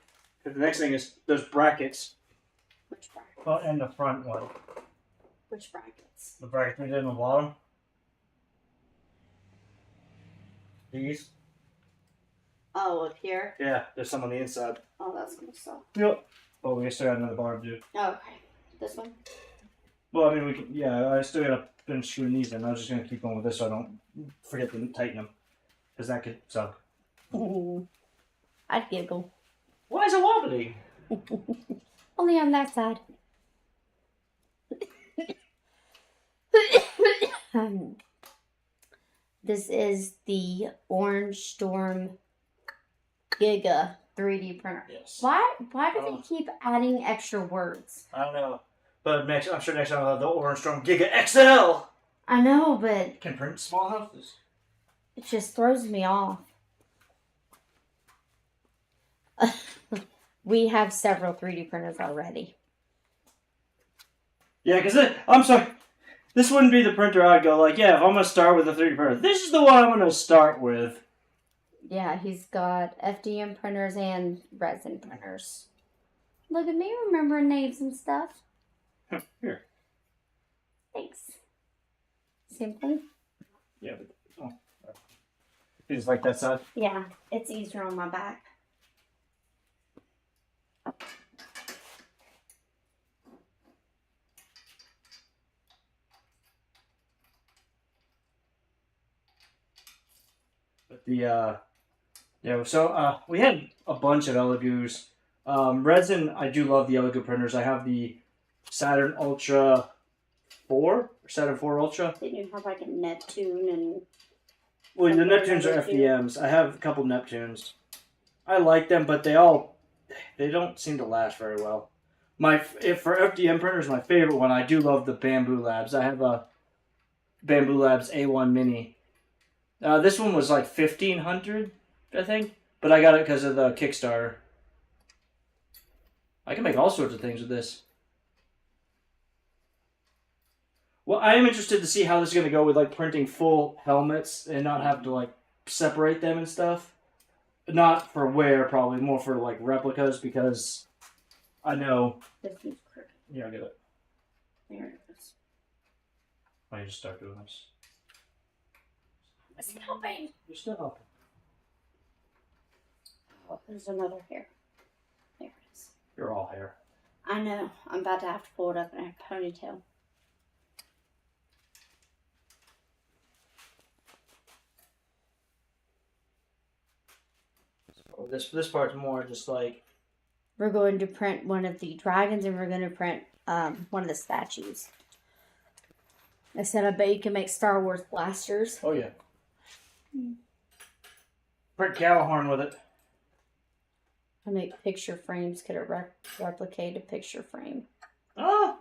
The next thing is those brackets. Which brackets? Oh, and the front one. Which brackets? The brackets we did on the bottom. These. Oh, up here? Yeah, there's some on the inside. Oh, that's gonna suck. Yep. Oh, we still got another bar to do. Oh, okay. This one? Well, I mean, we can. Yeah, I still gotta finish screwing these in. I was just gonna keep going with this so I don't forget to tighten them, because that could suck. I'd giggle. Why is it wobbling? Only on that side. This is the Orangestorm Giga 3D printer. Yes. Why do they keep adding extra words? I don't know. But I'm sure next time I'll have the Orangestorm Giga XL. I know, but Can print small houses. it just throws me off. We have several 3D printers already. Yeah, because I'm sorry. This wouldn't be the printer I'd go like, yeah, if I'm going to start with a 3D printer, this is the one I'm going to start with. Yeah, he's got FDM printers and resin printers. Look at me remembering names and stuff. Here. Thanks. Simple. Yeah, but you just like that side? Yeah, it's easier on my back. But we had a bunch of Elegoo's. Resin, I do love the Elegoo printers. I have the Saturn Ultra 4 or Saturn 4 Ultra. Didn't you have like a Neptune and... Well, the Neptunes are FDMs. I have a couple Neptunes. I like them, but they don't seem to last very well. For FDM printers, my favorite one, I do love the Bamboo Labs. I have a Bamboo Labs A1 Mini. This one was like $1,500, I think, but I got it because of the Kickstarter. I can make all sorts of things with this. Well, I am interested to see how this is going to go with like printing full helmets and not having to like separate them and stuff. Not for wear, probably more for like replicas, because I know. This one's crooked. Yeah, I get it. There it is. Why don't you just start doing this? It's helping. You're still helping. Oh, there's another hair. There it is. You're all hair. I know. I'm about to have to pull it up in a ponytail. So this part's more just like. We're going to print one of the dragons, and we're going to print one of the statues. I said, I bet you can make Star Wars blasters. Oh yeah. Print Galahorn with it. I make picture frames. Could it replicate a picture frame? Oh.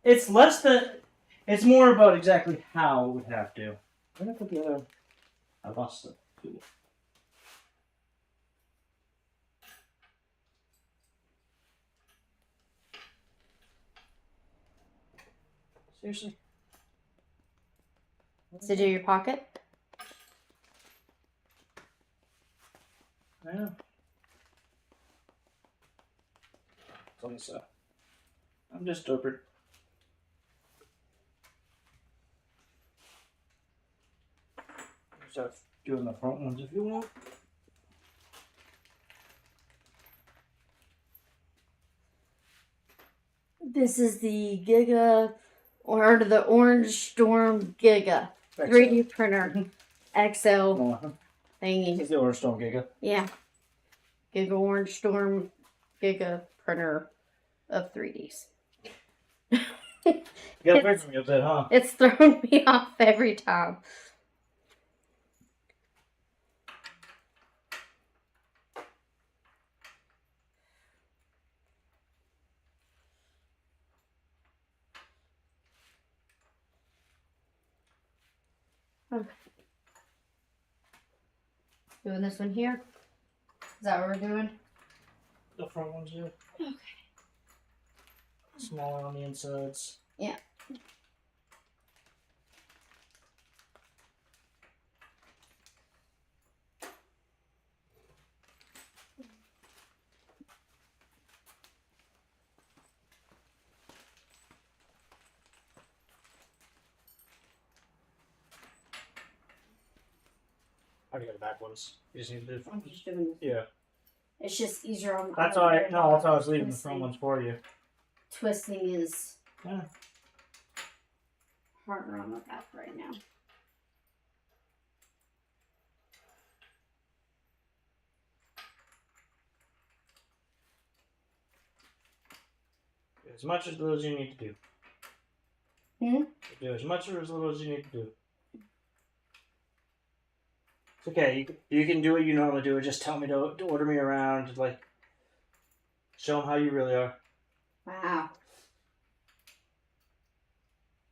It's less than. It's more about exactly how it would have to. Where did I put the other? I lost it. Seriously? To do your pocket? Yeah. So, I'm just stupid. Start doing the front ones if you want. This is the Giga, or the Orangestorm Giga 3D printer XL thingy. It's the Orangestorm Giga. Yeah. Giga Orangestorm Giga printer of 3Ds. You got a picture of me upset, huh? It's thrown me off every time. Okay. Doing this one here? Is that what we're doing? The front ones, yeah. Okay. Smaller on the insides. Yeah. I already got the back ones. You just need to do. I'm just doing this. Yeah. It's just easier on. That's all right. No, that's why I was leaving the front ones for you. Twisting is Yeah. harder on the back right now. as much or as little as you need to do. Do as much or as little as you need to do. It's okay. You can do what you normally do. Just tell me to order me around. Like, show them how you really are. Wow.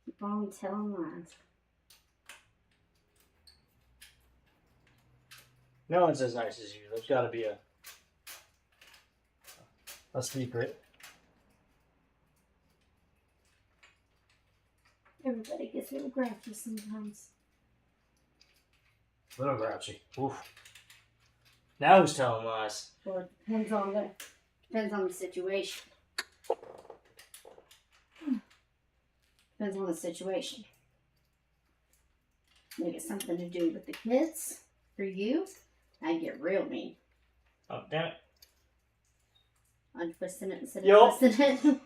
Keep on telling lies. No one's as nice as you. There's got to be a secret. Everybody gets a little grouchy sometimes. Little grouchy. Oof. Now who's telling lies? Well, it depends on the situation. Depends on the situation. Maybe it's something to do with the kids. For you, I get real mean. Oh, damn it. I'm twisting it instead of twisting it.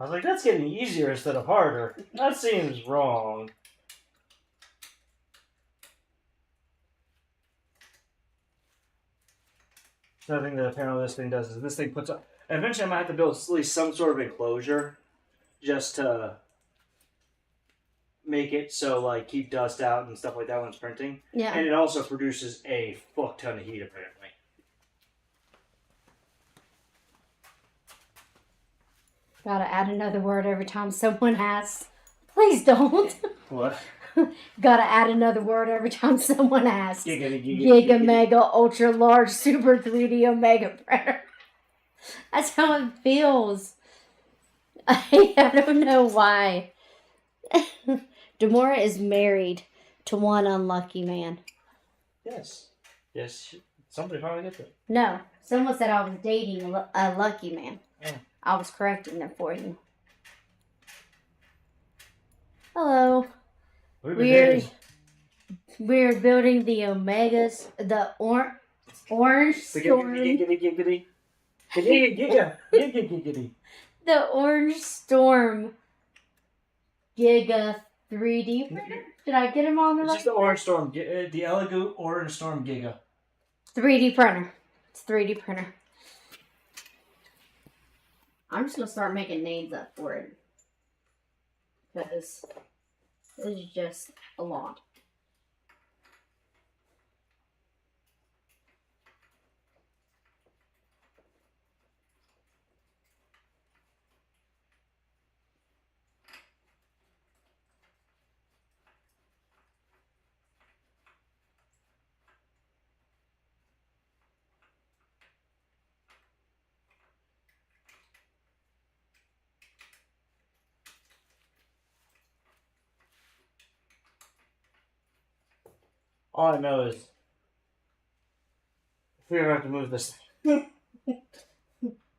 I was like, that's getting easier instead of harder. That seems wrong. Another thing that apparently this thing does is this thing puts up. Eventually, I'm gonna have to build at least some sort of enclosure, just to make it so like keep dust out and stuff like that when it's printing. Yeah. And it also produces a fuck ton of heat apparently. Gotta add another word every time someone asks. Please don't. What? Gotta add another word every time someone asks. Giga, mega, ultra large, super 3D Omega printer. That's how it feels. I don't know why. Demora is married to one unlucky man. Yes. Yes. Somebody finally gets it. No. Someone said I was dating a lucky man. Oh. I was correcting them for you. Hello. We're building the Omegas, the Orangestorm. The Orangestorm Giga 3D printer. Did I get him on the It's right? just the Orangestorm, the Elegoo Orangestorm Giga. 3D printer. It's a 3D printer. I'm just gonna start making names up for it because this is just a lot. All I know is if we ever have to move this thing,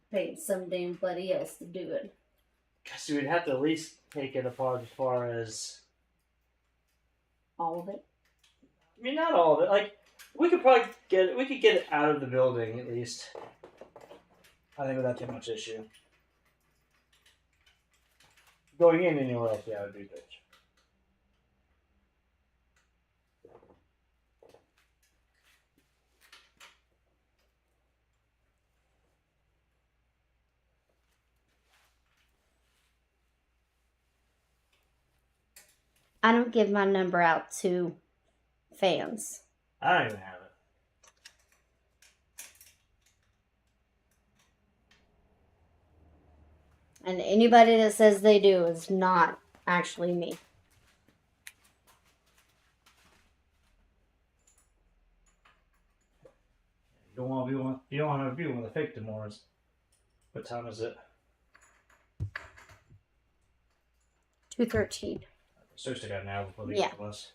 Paying some damn buddy else to do it. because we'd have to at least take it apart as far as. All of it. I mean, not all of it. Like, we could probably get it out of the building at least. I think without too much issue. Going in anywhere else, yeah, would be good. I don't give my number out to fans. I don't even have it. And anybody that says they do is not actually me. You don't want to be one of the fake Demoras. What time is it? 2:13. Supposed to got an hour before the Yeah. was.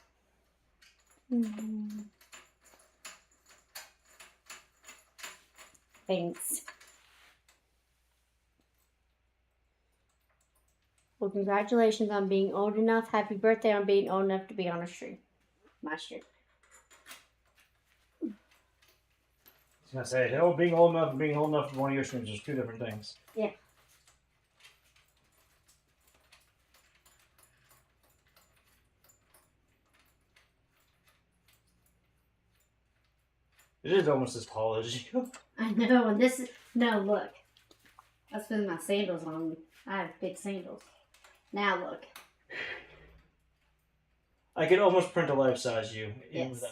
Thanks. Well, congratulations on being old enough. Happy birthday on being old enough to be on a stream. My stream. I was gonna say, hell, being old enough and being old enough for one of your streams is two different things. Yeah. It is almost as tall as you. I know, and this is... No, look. That's with my sandals on. I have big sandals. Now look. I could almost print a life size you. Yes.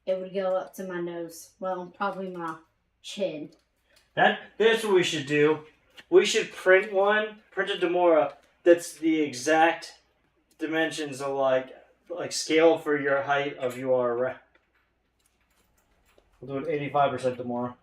It would go up to my nose. Well, probably my chin. That's what we should do. We should print a Demora that's the exact dimensions of like scale for your height of your. We'll do it 85% Demora.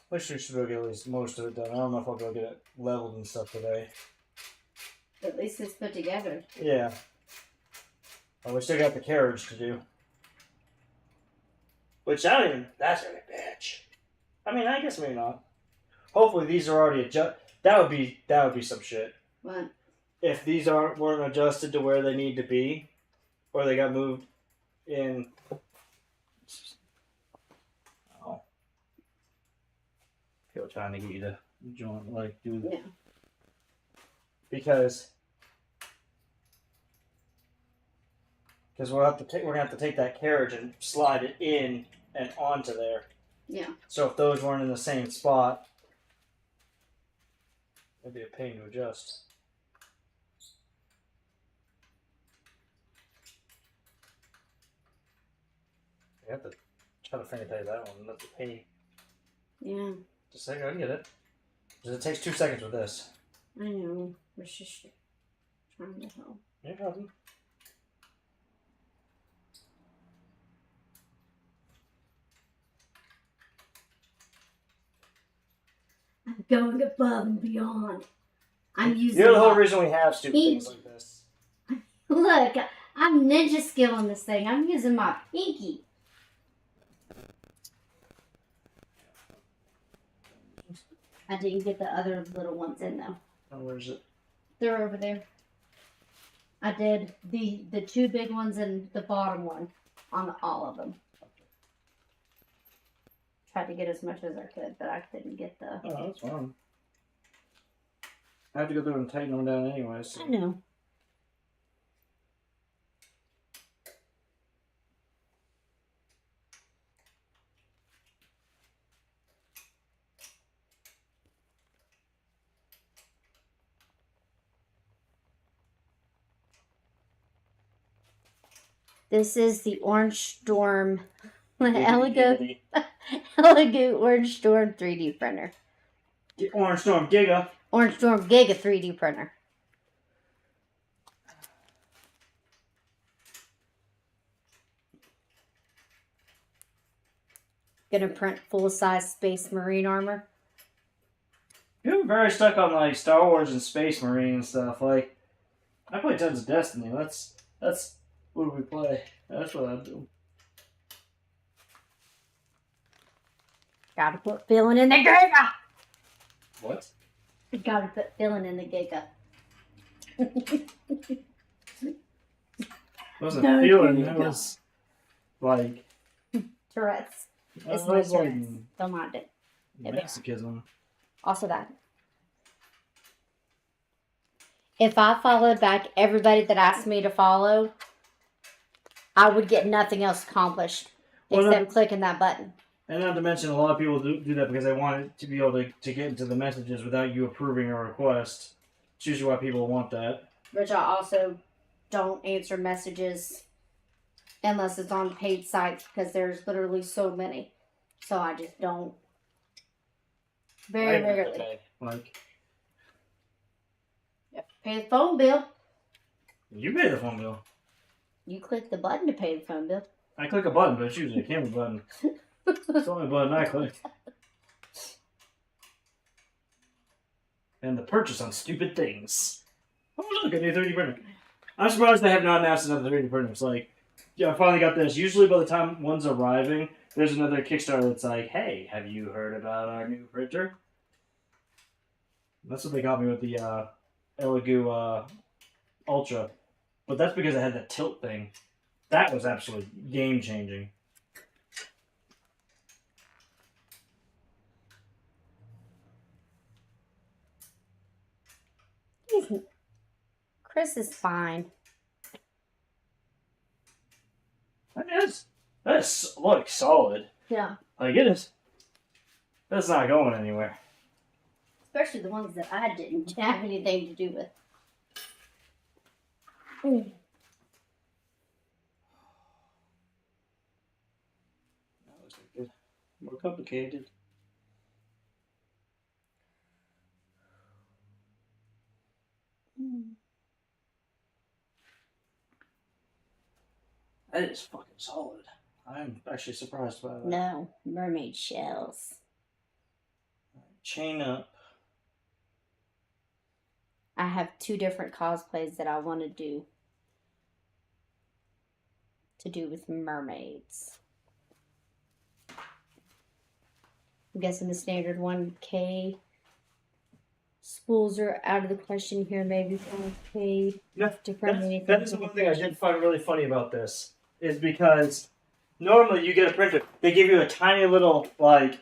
Wish we should get at least most of it done. I don't know if I'll go get it leveled and stuff today. At least it's put together. Yeah. Oh, we still got the carriage to do. Which I don't even. That's gonna be a bitch. I mean, I guess maybe not. Hopefully these are already adjusted. That would be some shit. What? If these weren't adjusted to where they need to be, or they got moved in. Oh. People trying to get you to join, like do. Yeah. Because we're gonna have to take that carriage and slide it in and onto there. Yeah. So if those weren't in the same spot, it'd be a pain to adjust. You have to try to finger tight that one. That's a pain. Yeah. Just a second, I can get it. Because it takes 2 seconds with this. I know. We're just trying to help. No problem. I'm going above and beyond. I'm using. You're the whole reason we have stupid things like this. Look, I'm ninja skilling this thing. I'm using my pinky. I didn't get the other little ones in though. Oh, where is it? They're over there. I did the 2 big ones and the bottom one on all of them. Tried to get as much as I could, but I couldn't get the. Oh, that's fine. I have to go through and tighten them down anyway. So. I know. This is the Orangestorm Elegoo Orangestorm 3D printer. The Orangestorm Giga. Orangestorm Giga 3D printer. Gonna print full-size Space Marine armor. You're very stuck on like Star Wars and Space Marine and stuff. Like, I play tons of Destiny. That's what do we play? That's what I do. Gotta put filling in the Giga. What? Gotta put filling in the Giga. Wasn't feeling. It was like Tourette's. It's it my was like Tourette's. Don't mind it. masochism. Also that. If I followed back everybody that asked me to follow, I would get nothing else accomplished except clicking that button. And not to mention, a lot of people do that because they want to be able to get into the messages without you approving a request. It's usually why people want that. Which I also don't answer messages unless it's on paid sites because there's literally so many. So I just don't. Very rarely. Like, You have to pay the phone bill. you pay the phone bill. You click the button to pay the phone bill. I click a button, but it's usually a camera button. It's the only button I click. And the purchase on stupid things. Oh, look, a new 3D printer. I'm surprised they have not announced another 3D printer. It's like, yeah, I finally got this. Usually by the time one's arriving, there's another Kickstarter that's like, hey, have you heard about our new printer? That's what they got me with the Elegoo Ultra. But that's because I had that tilt thing. That was absolutely game-changing. Chris is fine. That looks solid. Yeah. Like it is. That's not going anywhere. Especially the ones that I didn't have anything to do with. Mm. That looks like good. More complicated. That is fucking solid. I'm actually surprised by that. No, mermaid shells. Chain up. I have 2 different cosplays that I want to do with mermaids. I'm guessing the standard 1K spools are out of the question here. Maybe 5K. No, Different. that is the one thing I did find really funny about this. Is because normally you get a printer, they give you a tiny little, like,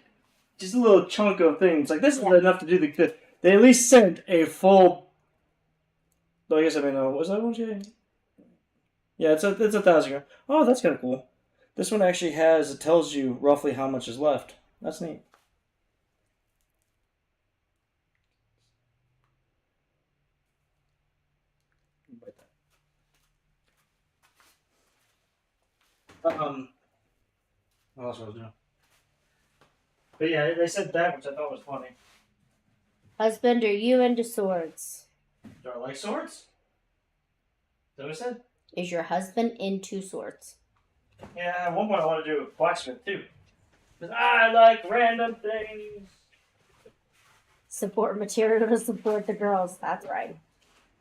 just a little chunk of things. Like, this is enough to do the. They at least sent a full. Well, I guess I mean, was that one? Yeah, it's 1,000 grams. Oh, that's kind of cool. This one actually has, it tells you roughly how much is left. That's neat. What else was I doing? But yeah, they said that, which I thought was funny. Husband, are you into swords? Do I like swords? Is that what I said? Is your husband into swords? Yeah, at one point I want to do blacksmith too. Because I like random things. Support material to support the girls. That's right.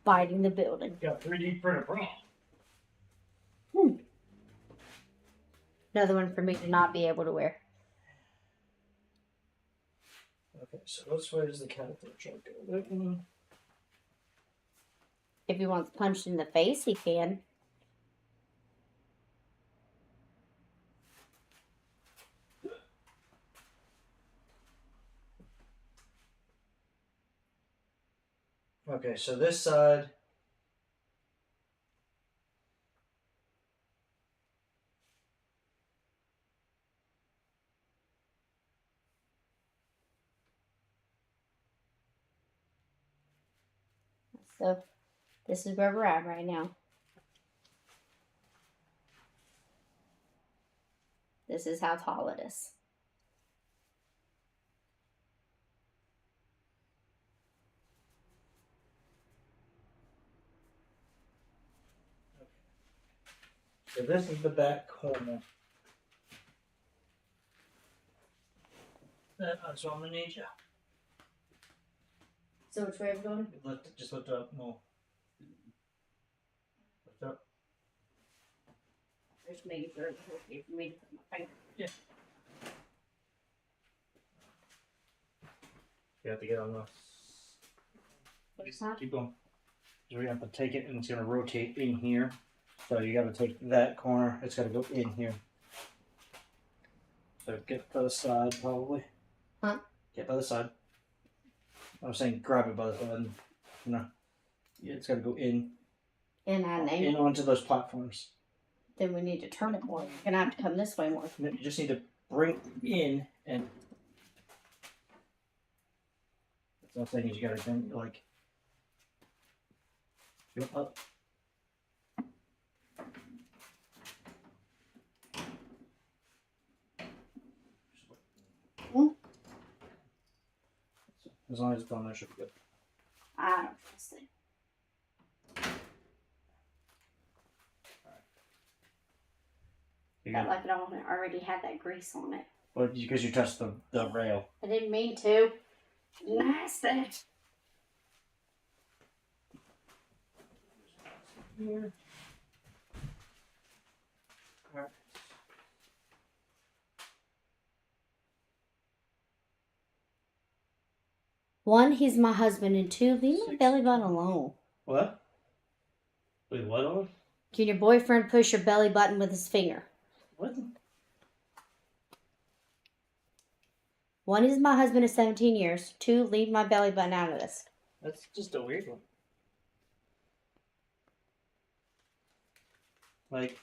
Fighting the building. Got 3D printer bra. Another one for me to not be able to wear. Okay, so which way does the caterpillar truck go? If he wants punched in the face, he can. Okay, so this side. So, this is where we're at right now. This is how tall it is. So this is the back corner. That's what I'm gonna need you. So which way are we going? Just lift up more. Lift up. Just making sure it's okay for me to put my finger. Yeah. You have to get on the. What's that? Keep going. So we have to take it and it's gonna rotate in here. So you gotta take that corner, it's gotta go in here. So get by the side probably. Huh? Get by the side. I'm saying grab it by the side. No. Yeah, it's gotta go in. In and In onto those platforms. Then we need to turn it more. You're gonna have to come this way more. You just need to bring it in and that's what I'm saying is you gotta bring like go up. As long as it's on there, should be good. I don't trust it. Felt like it already had that grease on it. Well, because you touched the rail. I didn't mean to. Nasty. Here. Alright. One, he's my husband, and 2, leave my belly button alone. What? Wait, what on? Can your boyfriend push your belly button with his finger? What? 1 is my husband of 17 years. 2, leave my belly button out of this. That's just a weird one. Like,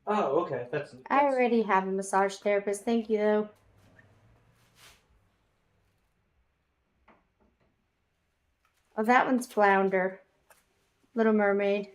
Oh, okay. That's. I already have a massage therapist. Thank you, though. Oh, that one's Flounder. Little Mermaid.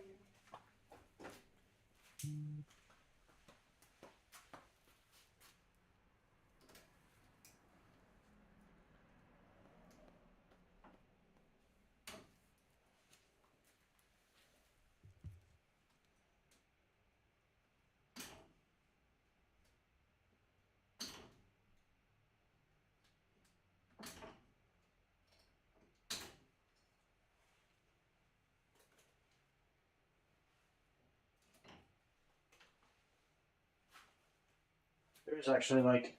There's actually like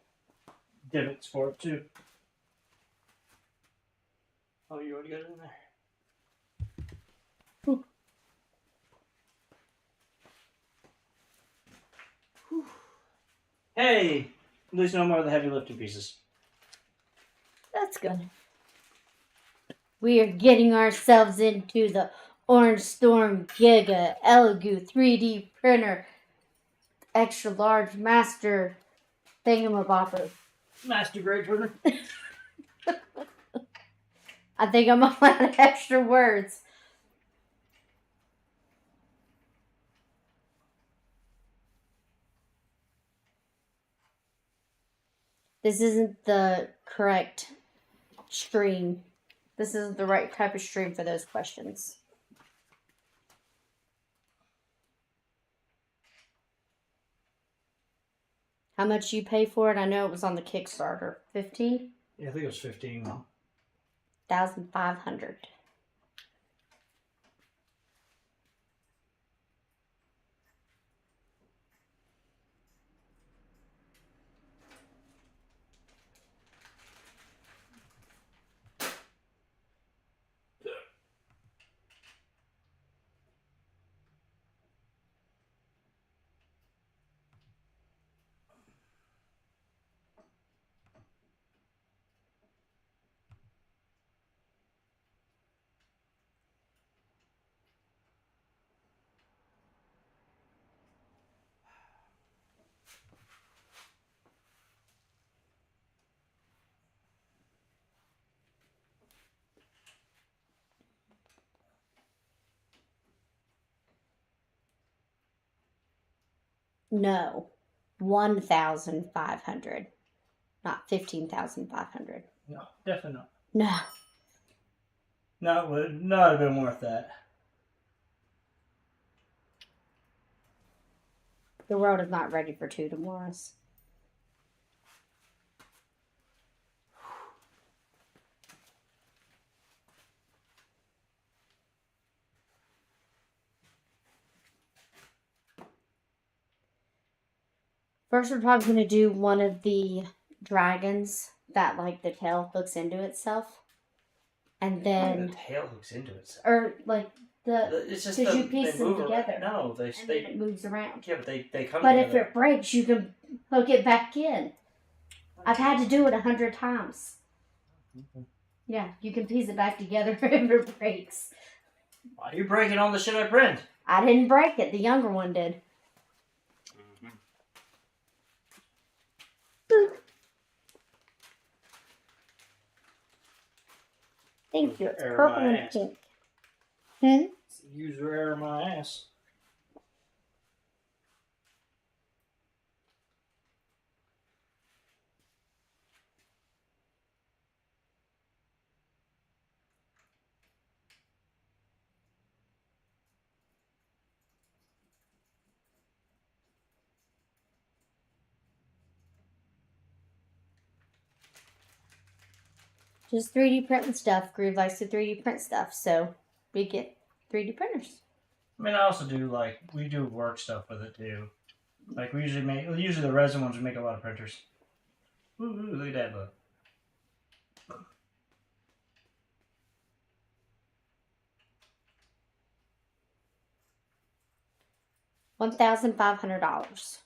divots for it too. Oh, you already got it in there. Whew. Whew. Hey, at least no more of the heavy lifting pieces. That's good. We are getting ourselves into the Orangestorm Giga Elegoo 3D printer extra large master thingamabopper. Master grade printer. I think I'm all out of extra words. This isn't the correct stream. This isn't the right type of stream for those questions. How much you pay for it? I know it was on the Kickstarter. 15? Yeah, I think it was 15. 1,500. No. 1,500. Not 15,500. No, definitely not. No. No, it would not have been worth that. The world is not ready for two tomorrows. First, we're probably going to do one of the dragons that, like, the tail hooks into itself. And then... The tail hooks into itself. Or, like, It's just because you piece them together. No, and then it moves around. Yeah, but they come But together. if it breaks, you can hook it back in. I've had to do it 100 times. Okay. Yeah, you can piece it back together if it breaks. Why are you breaking all the shit I print? I didn't break it. The younger one did. Thank you. It's purple and pink. User error my ass. Just 3D printing stuff. Groove likes to 3D print stuff, so we get 3D printers. I mean, I also do we do work stuff with it too. Like we usually the resin ones we make a lot of printers. Ooh, look at that bug. $1,500.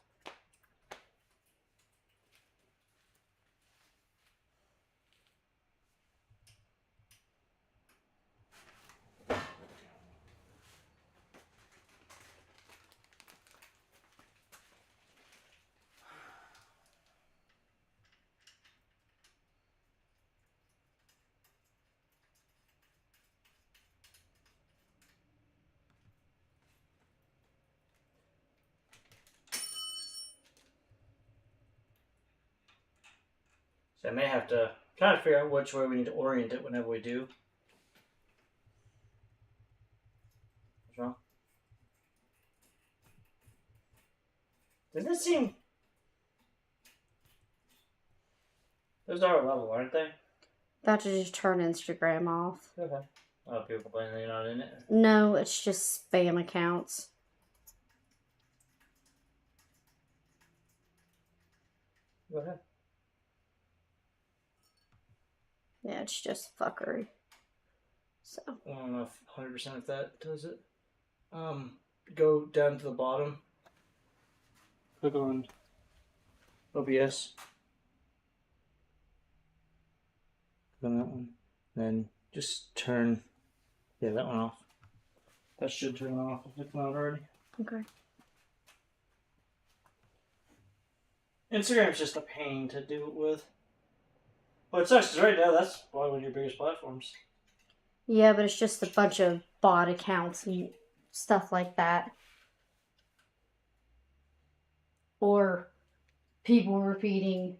So I may have to kind of figure out which way we need to orient it whenever we do. What's wrong? Doesn't it seem... Those are level, aren't they? About to just turn Instagram off. Okay. Oh, people complaining they're not in it? No, it's just spam accounts. Go ahead. Yeah, it's just fuckery. So. I don't know if 100% if that does it. Go down to the bottom. Click on OBS. Click on that one. Then just turn, that one off. That should turn off if it's not already. Okay. Instagram's just a pain to do it with. Well, it sucks because right now that's probably one of your biggest platforms. Yeah, but it's just a bunch of bot accounts and stuff like that. Or people repeating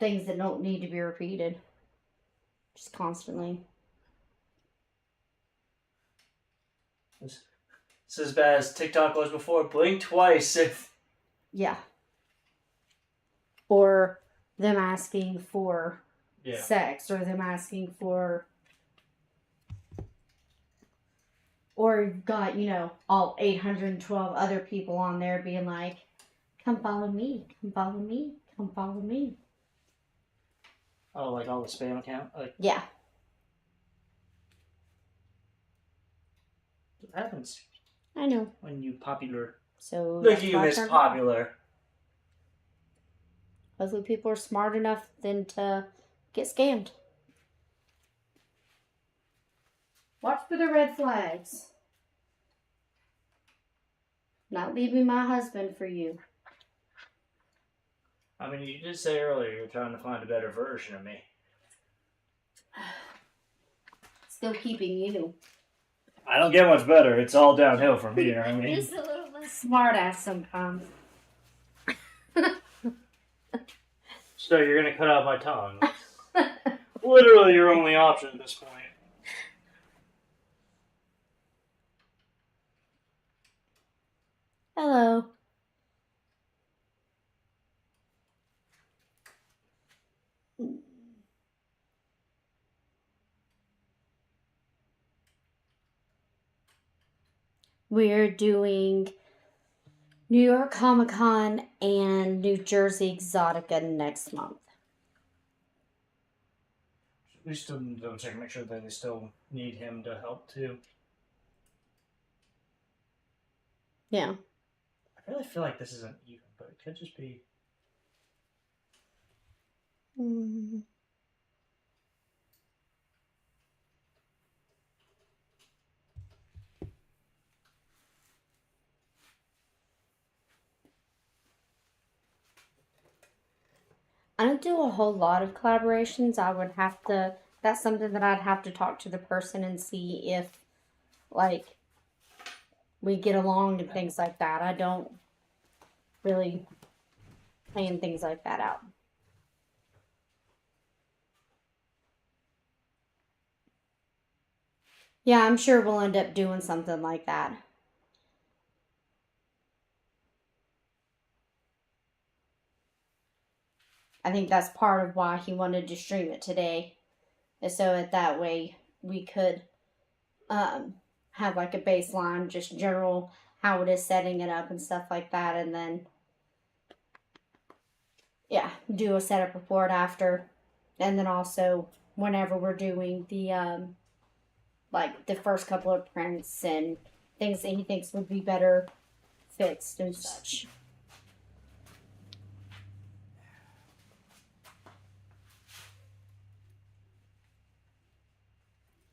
things that don't need to be repeated. Just constantly. It's as bad as TikTok was before. Blink twice if... Yeah. Or them asking for sex, or them asking for... Or you've got, all 812 other people on there being like, come follow me, come follow me, come follow me. Oh, like all the spam account? Yeah. What happens I know. when you popular? So Look at you, Miss Popular. Hopefully people are smart enough then to get scammed. Watch for the red flags. Not leaving my husband for you. I mean, you did say earlier you're trying to find a better version of me. Still keeping you. I don't get much better. It's all downhill from here. I mean, Just a little less smart ass sometimes. So you're gonna cut out my tongue. Literally your only option at this point. Hello. We're doing New York Comic Con and New Jersey Exotica next month. We still need to double check, make sure that they still need him to help too. Yeah. I really feel like this isn't even, but it could just be. Mm. I don't do a whole lot of collaborations. I would have to, that's something that I'd have to talk to the person and see if, like, we get along and things like that. I don't really plan things like that out. Yeah, I'm sure we'll end up doing something like that. I think that's part of why he wanted to stream it today. Is so that way we could have like a baseline, just general how it is setting it up and stuff like that. And then, yeah, do a setup report after. And then also whenever we're doing the, like the first couple of prints and things that he thinks would be better fixed and such.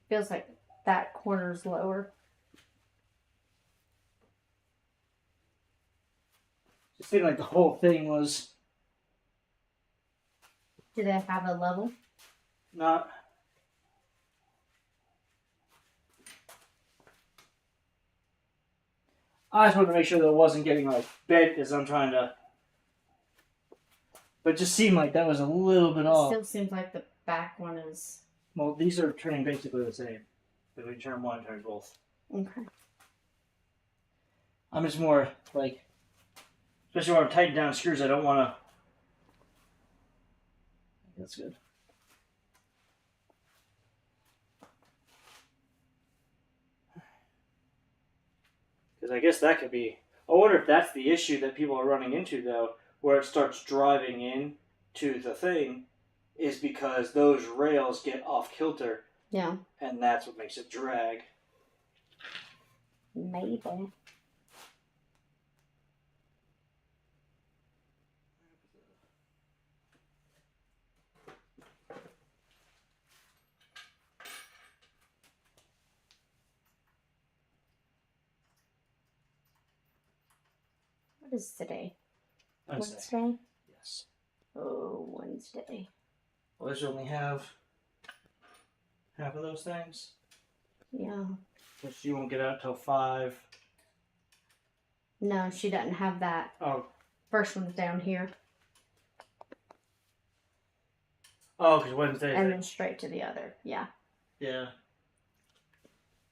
Feels like that corner's lower. It seemed like the whole thing was Do they have a level? not. I just wanted to make sure that it wasn't getting like bent as I'm trying to But it just seemed like that was a little bit off. Still seems like the back one is... Well, these are turning basically the same. If we turn one, turn both. Okay. I'm just more like, especially when I'm tightening down screws, I don't want to. That's good. Because I guess that could be. I wonder if that's the issue that people are running into, though, where it starts driving in to the thing, is because those rails get off kilter. Yeah. And that's what makes it drag. Maybe. What is today? Wednesday? Yes. Oh, Wednesday. Well, this only have half of those things. Yeah. Which you won't get out till 5. No, she doesn't have that. Oh. First one's down here. Oh, because Wednesday. And then straight to the other. Yeah. Yeah.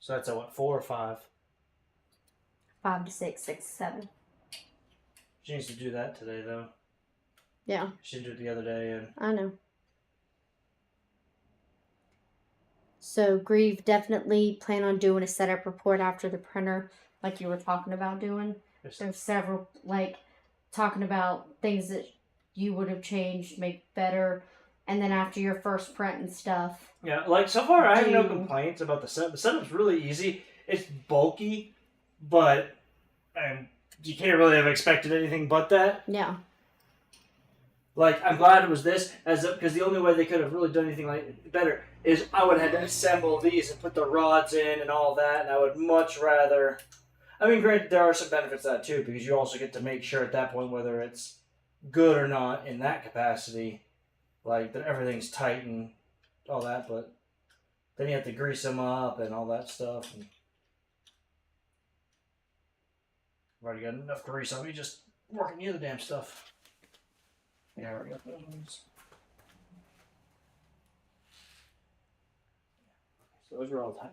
So that's at what, 4 or 5? 5 to 6, 6 to 7. She needs to do that today, though. Yeah. She didn't do it the other day, and I know. So Grieve definitely plan on doing a setup report after the printer, like you were talking about doing. There's several, like, talking about things that you would have changed, make better, and then after your first print and stuff. Yeah, like, so far I have no complaints about the setup. The setup's really easy. It's bulky, but you can't really have expected anything but that. Yeah. Like, I'm glad it was this, because the only way they could have really done anything like better is I would have had to assemble these and put the rods in and all that, and I would much rather... I mean, granted, there are some benefits to that, too, because you also get to make sure at that point whether it's good or not in that capacity, like, that everything's tight and all that, but then you have to grease them up and all that stuff. And I've already got enough grease on me just working the other damn stuff. Yeah, I already got those ones. So those are all tight.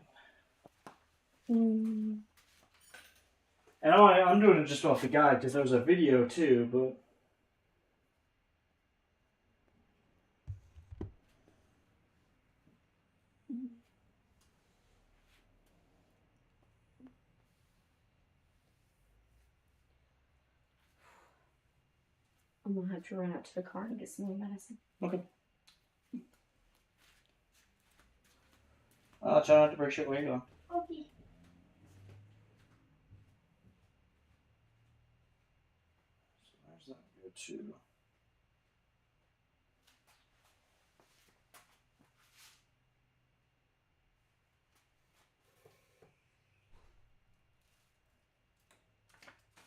Mm. And I'm doing it just off the guide because there was a video too, but... I'm going to have to run out to the car and get some more medicine. Okay. I'll try not to break shit while you're going. Okay. So where's that go to?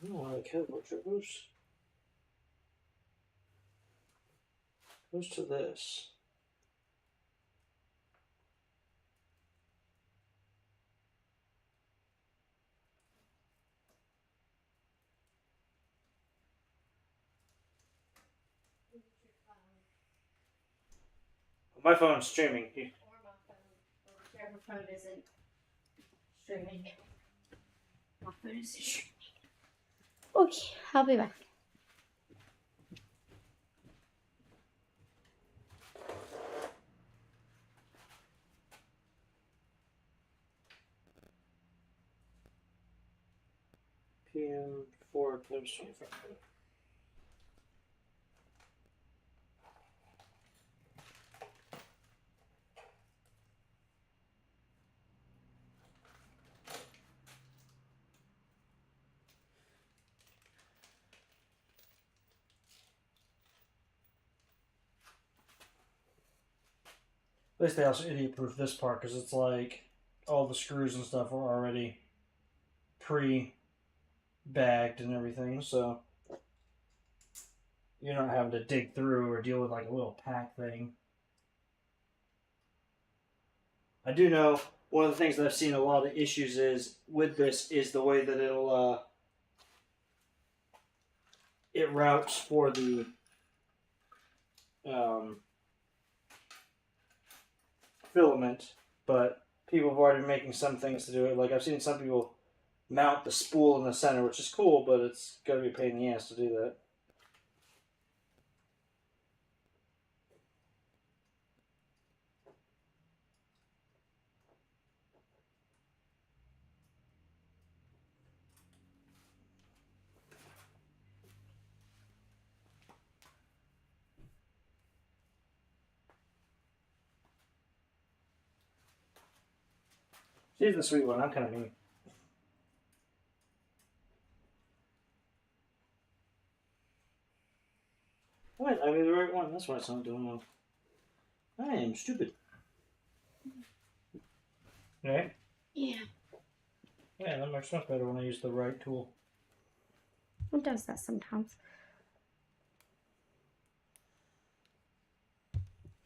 I don't know why the cable goes to this. My phone's streaming. Or my phone. Or whichever phone isn't streaming. My phone isn't streaming. Okay, I'll be back. PM 4 times 25. At least they also idiot-proof this part because it's like all the screws and stuff are already pre-bagged and everything, so you're not having to dig through or deal with like a little pack thing. I do know one of the things that I've seen a lot of issues is with this is the way that it routes for the filament, but people have already been making some things to do it. Like I've seen some people mount the spool in the center, which is cool, but it's gotta be a pain in the ass to do that. She's the sweet one. I'm kind of mean. What? I mean the right one. That's why it's not doing well. I am stupid. Right? Yeah. Yeah, that works much better when I use the right tool. It does that sometimes.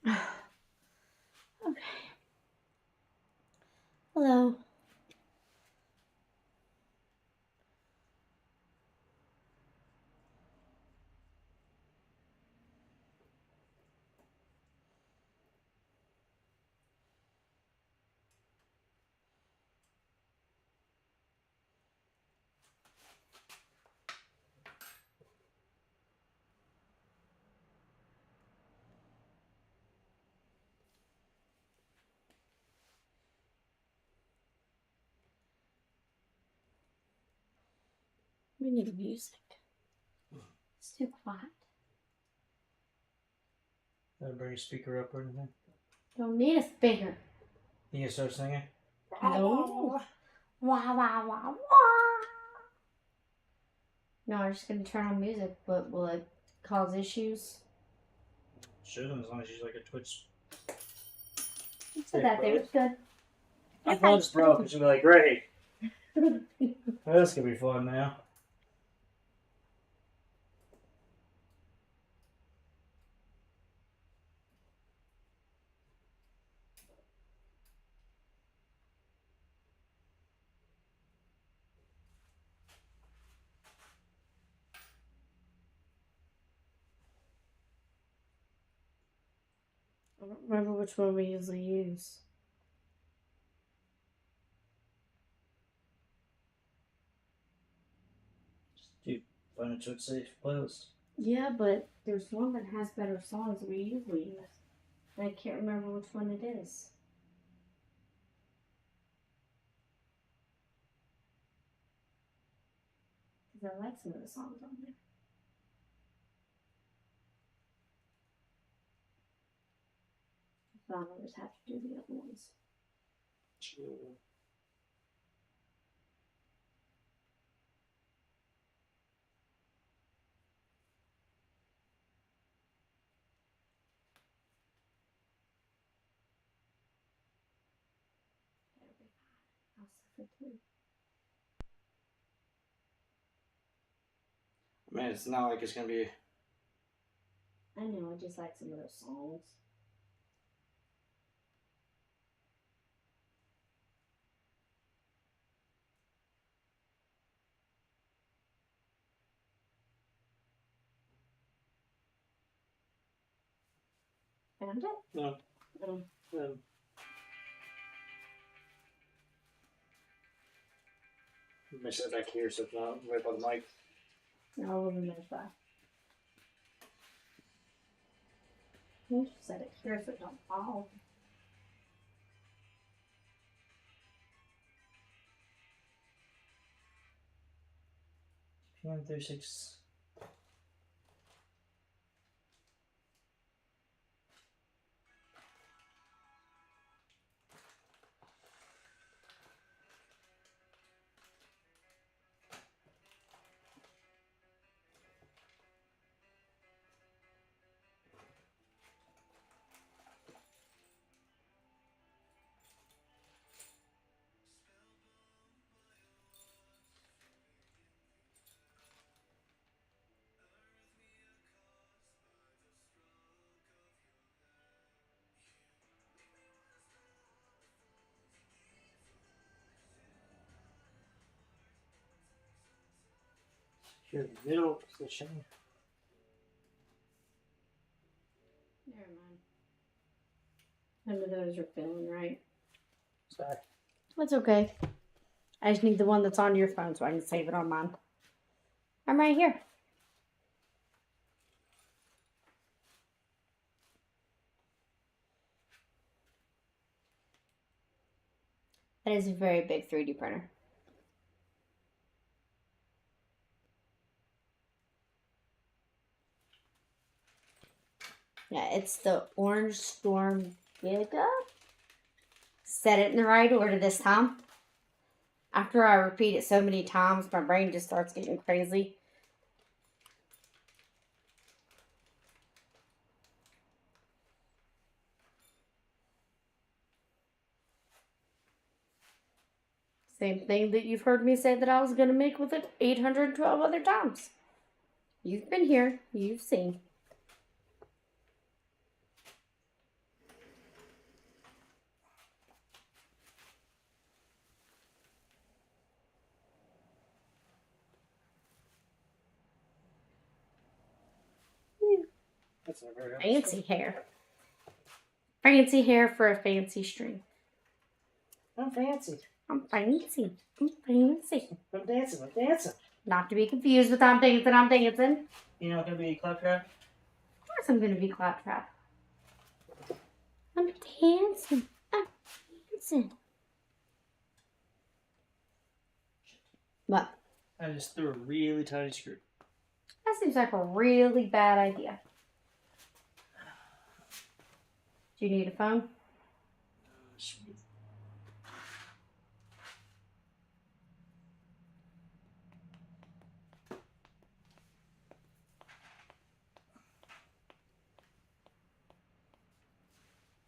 Okay. Hello. We need music. It's too quiet. Did I bring a speaker up or anything? Don't need a speaker. You can start singing? No. Wah, wah, wah, wah. No, I'm just gonna turn on music, but will it cause issues? Shouldn't, as long as you use like a Twitch. You said that there was good. My phone's broke. It's gonna be like, great. This could be fun now. I don't remember which one we usually use. Dude, find a Twitch safe playlist. Yeah, but there's one that has better songs than we usually use. And I can't remember which one it is. Because I like some of the songs on there. But I'll always have to do the other ones. True. I'll suffer through. I mean, it's not like it's gonna be. I know, I just like some of those songs. Found it? No. Oh. Let me sit back here so it's not right by the mic. No, we'll remember that. You just said it here so it don't fall. PM36. Here, middle position. None of those are feeling right. Sorry. That's okay. I just need the one that's on your phone so I can save it on mine. I'm right here. That is a very big 3D printer. Yeah, it's the Orangestorm Giga. Said it in the right order this time. After I repeat it so many times, my brain just starts getting crazy. Same thing that you've heard me say that I was going to make with it 812 other times. You've been here. You've seen. That's not very Fancy hair. Fancy hair for a fancy string. I'm fancy. I'm fancy. I'm fancy. I'm dancing. I'm dancing. Not to be confused with I'm dancing, I'm dancing. You're not gonna be a claptrap? Of course I'm going to be claptrap. I'm dancing. I'm dancing. What? I just threw a really tiny screw. That seems like a really bad idea. Do you need a phone?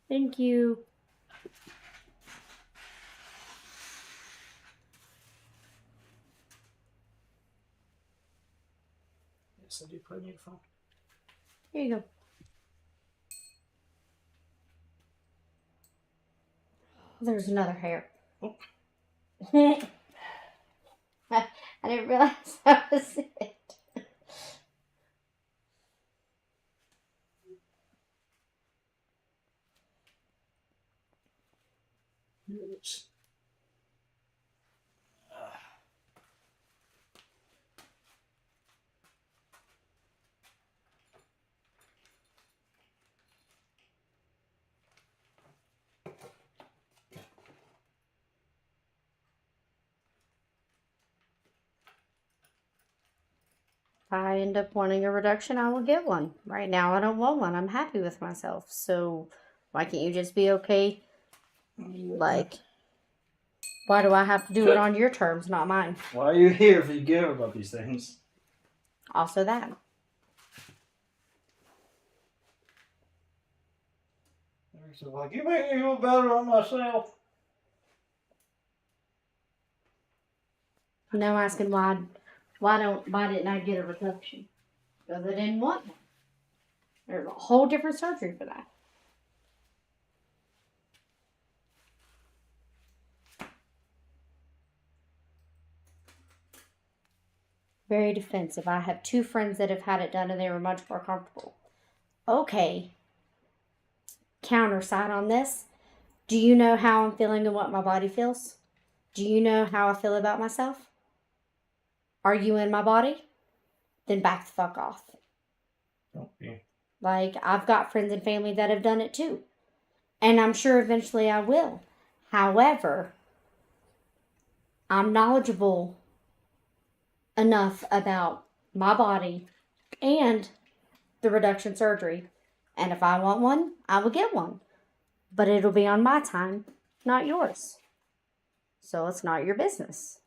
Thank you. Yes, I do probably need a phone. Here you go. There's another hair. Oh. I didn't realize that was it. Oops. If I end up wanting a reduction, I will get one. Right now, I don't want one. I'm happy with myself. So, why can't you just be okay? Like, why do I have to do it on your terms, not mine? Why are you here if you care about these things? Also that. So like, you make me feel better on myself. Now asking why didn't I get a reduction? Because I didn't want one. There's a whole different surgery for that. Very defensive. I have 2 friends that have had it done and they were much more comfortable. Okay. Counter side on this. Do you know how I'm feeling and what my body feels? Do you know how I feel about myself? Are you in my body? Then back the fuck off. Don't be. Like, I've got friends and family that have done it too. And I'm sure eventually I will. However, I'm knowledgeable enough about my body and the reduction surgery. And if I want one, I will get one. But it'll be on my time, not yours. So it's not your business.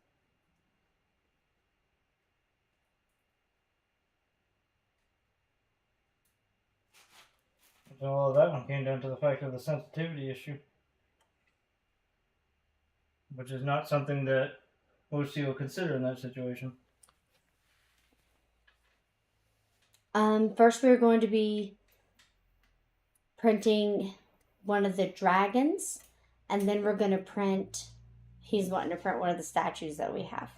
So that one came down to the fact of the sensitivity issue, which is not something that most people consider in that situation. First we're going to be printing one of the dragons, and then we're going to print, he's wanting to print one of the statues that we have.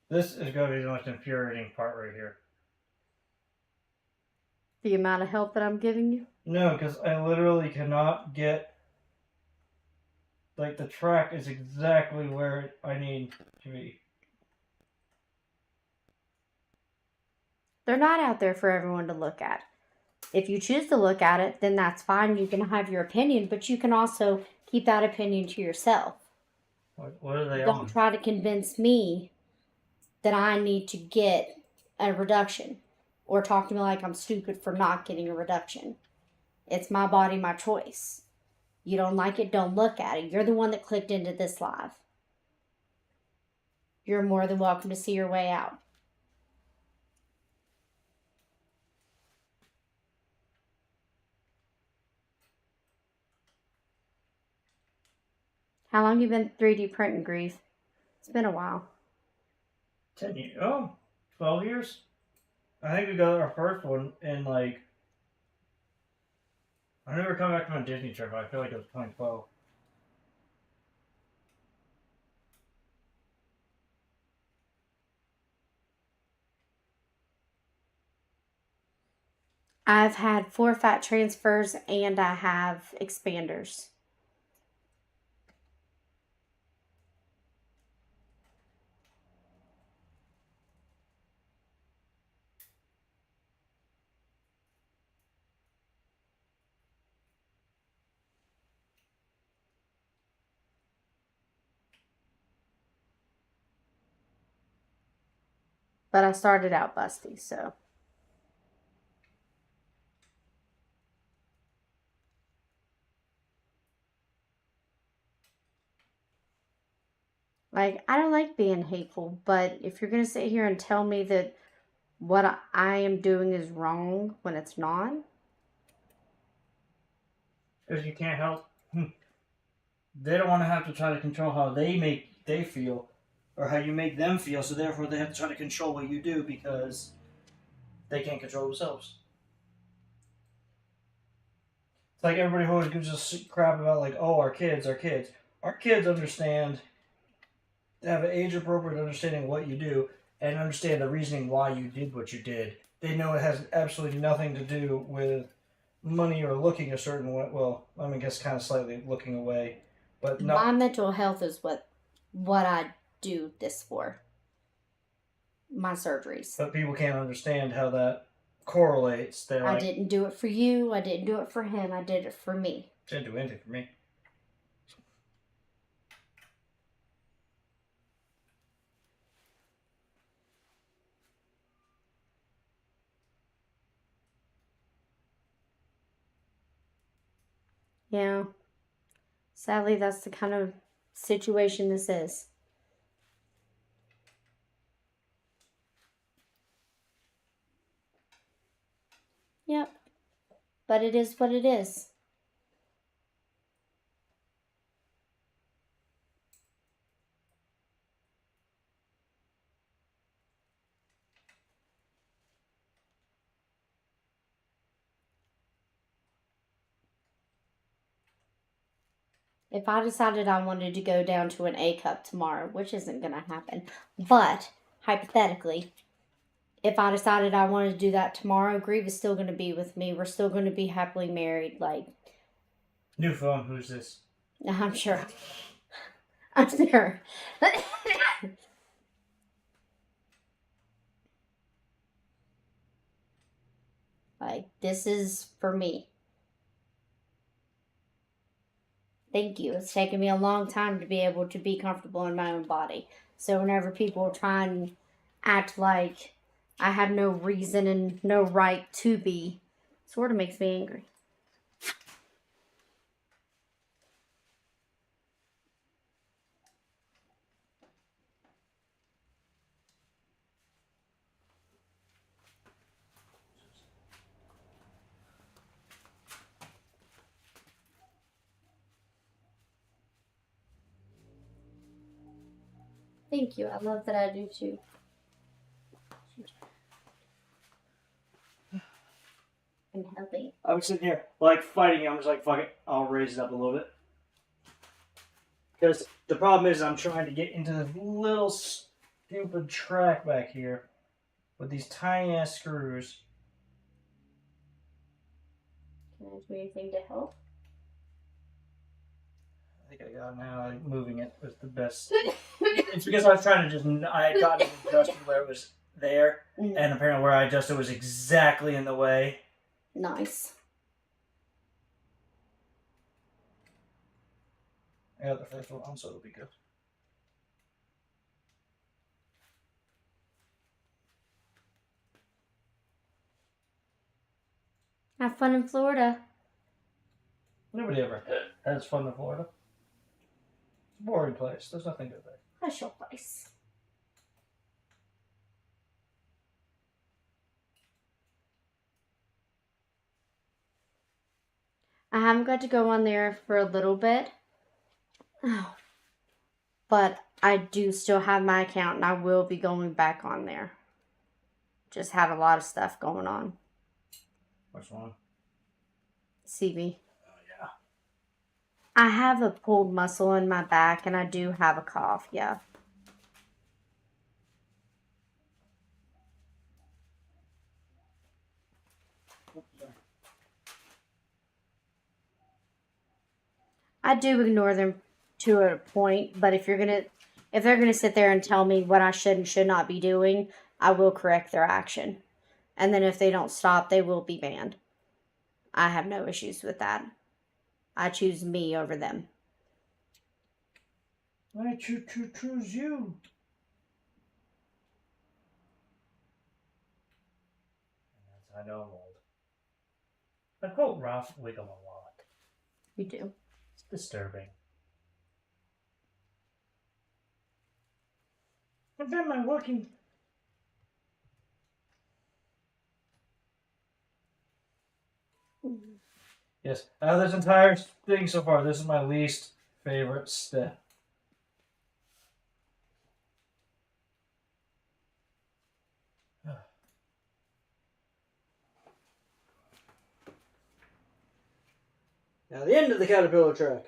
This is going to be the most infuriating part right here. The amount of help that I'm giving you? No, because I literally cannot get... Like, the track is exactly where I need to be. They're not out there for everyone to look at. If you choose to look at it, then that's fine. You can have your opinion, but you can also keep that opinion to yourself. What are they on? Don't try to convince me that I need to get a reduction or talk to me like I'm stupid for not getting a reduction. It's my body, my choice. You don't like it, don't look at it. You're the one that clicked into this live. You're more than welcome to see your way out. How long you been 3D printing, Grief? It's been a while. 10 years. Oh, 12 years? I think we got our first one in like... I remember coming back from a Disney trip. I feel like it was 2012. I've had 4 fat transfers and I have expanders. But I started out busty, so. Like, I don't like being hateful, but if you're going to sit here and tell me that what I am doing is wrong when it's not. Because you can't help. They don't want to have to try to control how they feel or how you make them feel, so therefore they have to try to control what you do because they can't control themselves. It's like everybody who always gives us crap about like, oh, our kids. Our kids understand, they have an age-appropriate understanding of what you do and understand the reasoning why you did what you did. They know it has absolutely nothing to do with money or looking a certain way. Well, I mean, I guess kind of slightly looking away, but My mental health is what I do this for. My surgeries. But people can't understand how that correlates. They're like, I didn't do it for you. I didn't do it for him. I did it for me. Didn't do anything for me. Yeah. Sadly, that's the kind of situation this is. Yep. But it is what it is. If I decided I wanted to go down to an A cup tomorrow, which isn't going to happen, but hypothetically, if I decided I wanted to do that tomorrow, Grieve is still going to be with me. We're still going to be happily married. Like, New phone, who's this? I'm sure. I'm sure. Like, this is for me. Thank you. It's taken me a long time to be able to be comfortable in my own body. So whenever people try and act like I have no reason and no right to be, sort of makes me angry. Thank you. I love that I do too. I'm healthy. I was sitting here, like, fighting you. I'm just like, fuck it. I'll raise it up a little bit. Because the problem is I'm trying to get into this little stupid track back here with these tiny ass screws. Can I do anything to help? I think I got it now. Like, moving it was the best. It's because I was trying to I had gotten it adjusted where it was there, and apparently where I adjusted was exactly in the way. Nice. I got the first one on, so it'll be good. Have fun in Florida. Nobody ever has fun in Florida. It's a boring place. There's nothing good there. That's your place. I haven't got to go on there for a little bit. But I do still have my account and I will be going back on there. Just had a lot of stuff going on. Which one? CV. Oh, yeah. I have a pulled muscle in my back and I do have a cough, yeah. I do ignore them to a point, but if they're gonna sit there and tell me what I should and should not be doing, I will correct their action. And then if they don't stop, they will be banned. I have no issues with that. I choose me over them. I choose you. I know I'm old. I quote Ralph Wiggum a lot. You do. It's disturbing. I've been my working. Yes, out of this entire thing so far, this is my least favorite step. Now the end of the caterpillar track.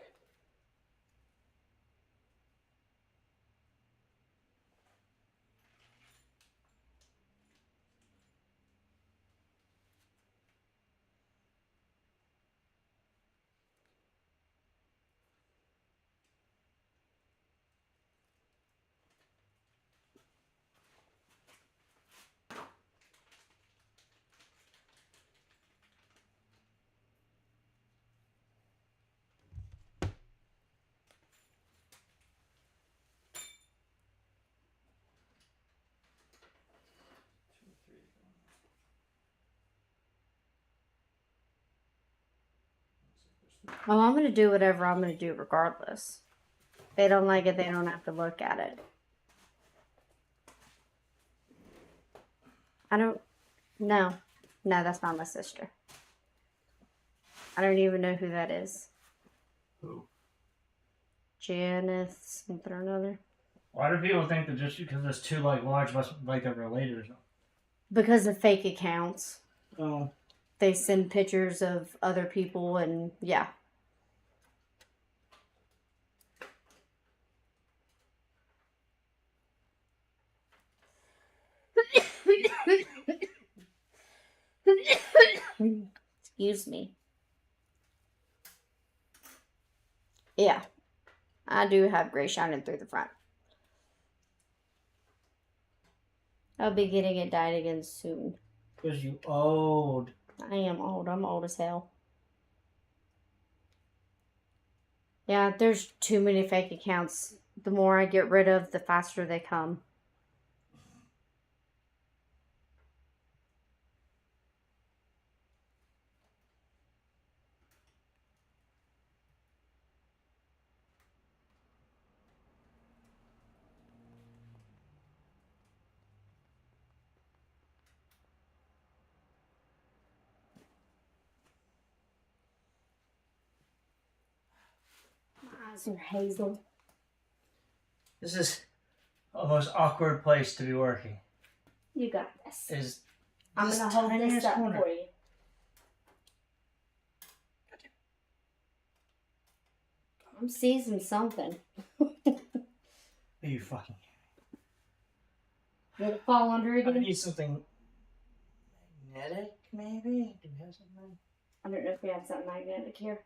Well, I'm going to do whatever I'm going to do regardless. If they don't like it, they don't have to look at it. No, that's not my sister. I don't even know who that is. Who? Janice, something or another. Why do people think that just because it's too large must like they're related or something? Because of fake accounts. Oh. They send pictures of other people and yeah. Excuse me. Yeah. I do have gray shining through the front. I'll be getting it dyed again soon. Because you old. I am old. I'm old as hell. Yeah, there's too many fake accounts. The more I get rid of, the faster they come. My eyes are hazel. This is the most awkward place to be working. You got this. I'm going to hold this up corner for you. I'm seizing something. Are you fucking Did it fall under I again? need something magnetic, maybe? Do you have something? I don't know if we have something magnetic here.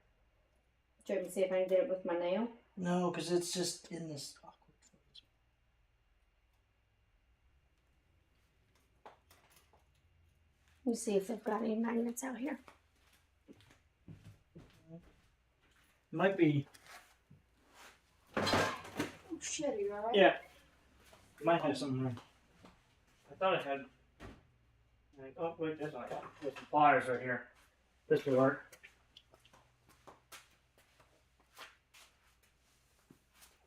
Do you want me to see if I can get it with my nail? No, because it's just in this awkward phase. Let me see if they've got any magnets out here. Might be. Oh shit, are you alright? Yeah. Might have something there. I thought I had. Like, oh, wait, there's not. There's some pliers right here. This will work.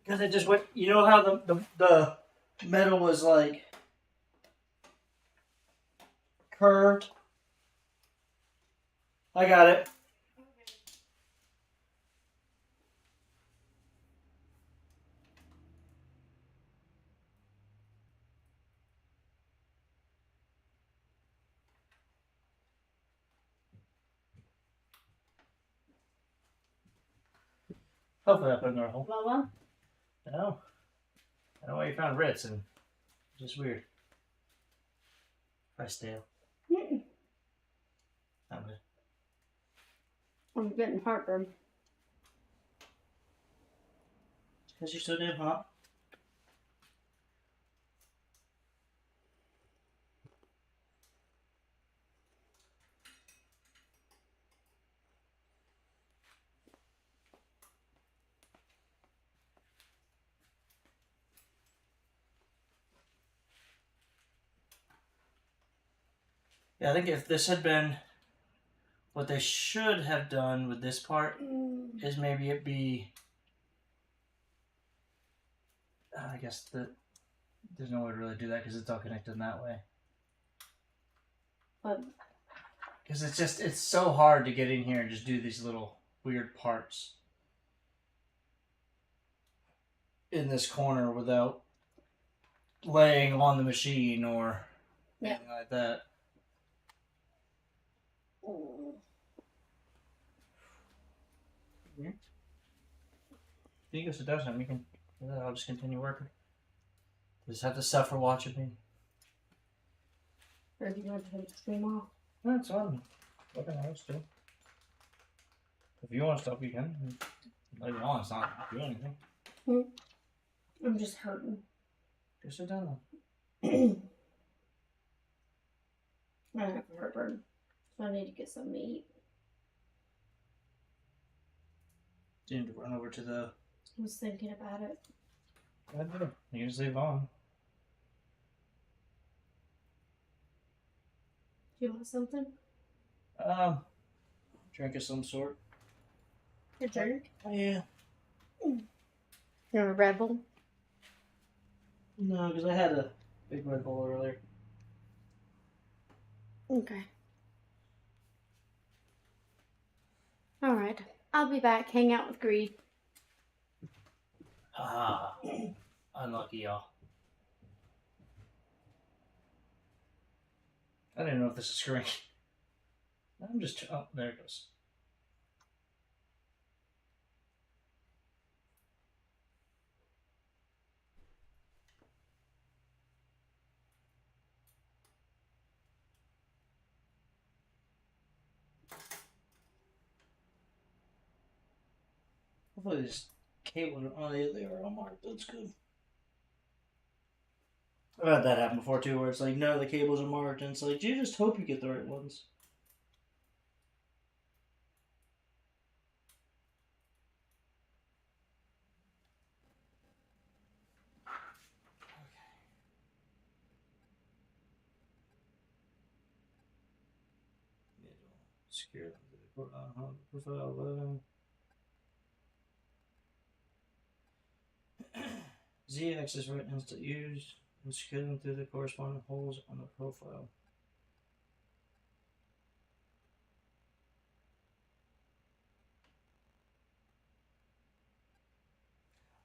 Because it just went. You know how the metal was like curved? I got it. Hopefully I put it in the hole. Lola? No. I know why you found Ritz and just weird. Try stale. Mm-mm. Not good. I'm getting heartburn. Because you're so damn hot. Yeah, I think if this had been what they should have done with this part is maybe it be. I guess that there's no way to really do that because it's all connected in that way. What? Because it's so hard to get in here and just do these little weird parts in this corner without laying on the machine or anything like that. Yeah. You go sit down, Sam. You can. I'll just continue working. Just have to suffer watching me. Or do you want to turn the stream off? That's fine. What can I do? If you want to stop, you can. Later on, it's not doing anything. I'm just hurting. Go sit down I have heartburn, so I need to get something to eat. Do you need to run over to the. I was thinking about it. Go ahead, do it. You can just leave on. Do you want something? Drink of some sort. A drink? Oh, yeah. You want a Red Bull? No, because I had a big Red Bull earlier. Okay. Alright. I'll be back. Hang out with Greed. Ah, unlucky y'all. I don't even know if this is screwing. I'm just. Oh, there it goes. Hopefully this cable. Oh, they are unmarked. That's good. I've had that happen before too, where it's like, no, the cables are marked, and it's like, you just hope you get the right ones. Secure profile. Z-axis right instant use and secure them through the corresponding holes on the profile.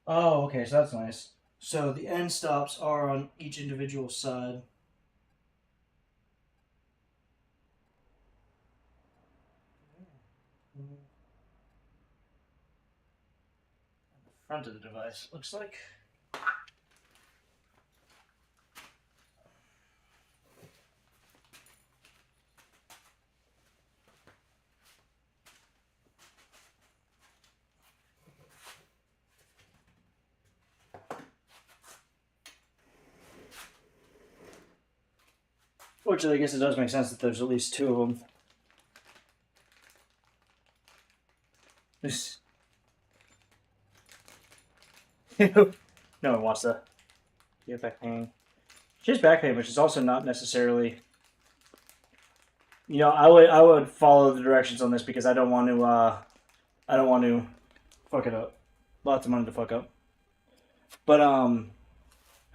Oh, okay, so that's nice. So the end stops are on each individual side. And the front of the device looks like. Fortunately, I guess it does make sense that there's at least 2 of them. This. No one wants to get back pain. She has back pain, which is also not necessarily. I would follow the directions on this because I don't want to fuck it up. Lots of money to fuck up. But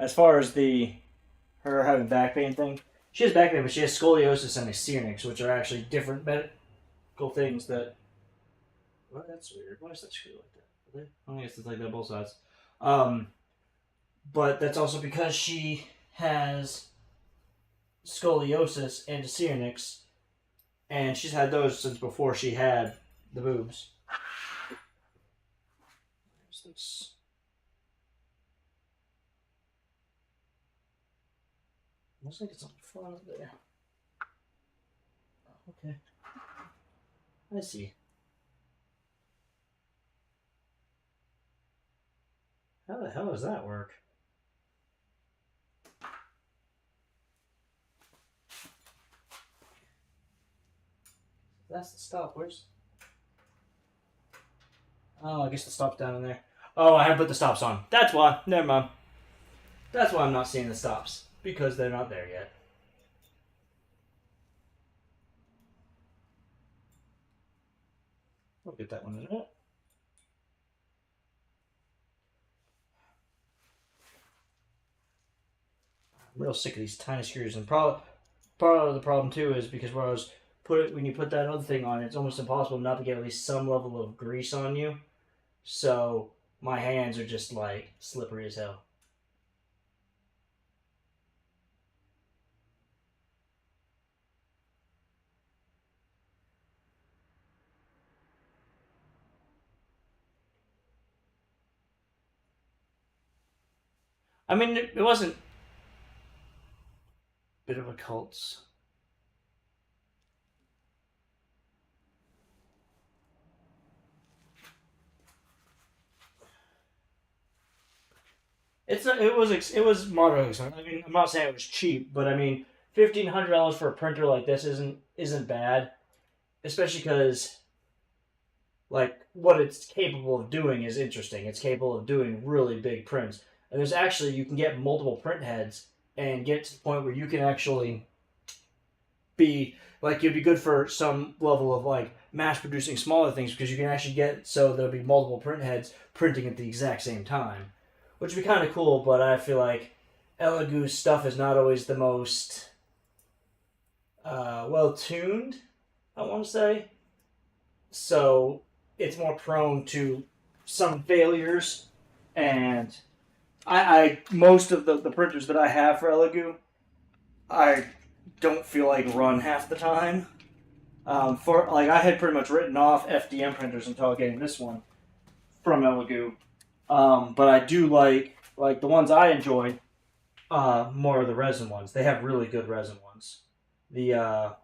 as far as her having back pain thing, she has back pain, but she has scoliosis and a syrinx, which are actually different medical things that. Well, that's weird. Why is that screw like that? I guess it's like that both sides. But that's also because she has scoliosis and a syrinx, and she's had those since before she had the boobs. Where's this? Looks like it's on the front there. Okay. I see. How the hell does that work? That's the stop. Where's... Oh, I guess the stop's down in there. Oh, I haven't put the stops on. That's why. Never mind. That's why I'm not seeing the stops. Because they're not there yet. We'll get that one in a minute. I'm real sick of these tiny screws, and part of the problem too is because when you put that other thing on, it's almost impossible not to get at least some level of grease on you. So my hands are just like slippery as hell. I mean, it wasn't a bit of a cult. It was moderately expensive. I mean, I'm not saying it was cheap, but I mean, $1,500 for a printer like this isn't bad, especially because like what it's capable of doing is interesting. It's capable of doing really big prints, and you can get multiple print heads and get to the point where you can actually be like you'd be good for some level of like mass producing smaller things because you can actually get so there'll be multiple print heads printing at the exact same time. Which would be kind of cool, but I feel like Elegoo's stuff is not always the most well-tuned, I want to say. So it's more prone to some failures. And I most of the printers that I have for Elegoo, I don't feel like run half the time. I had pretty much written off FDM printers until getting this one from Elegoo. But I do like the ones I enjoy more of the resin ones. They have really good resin ones. The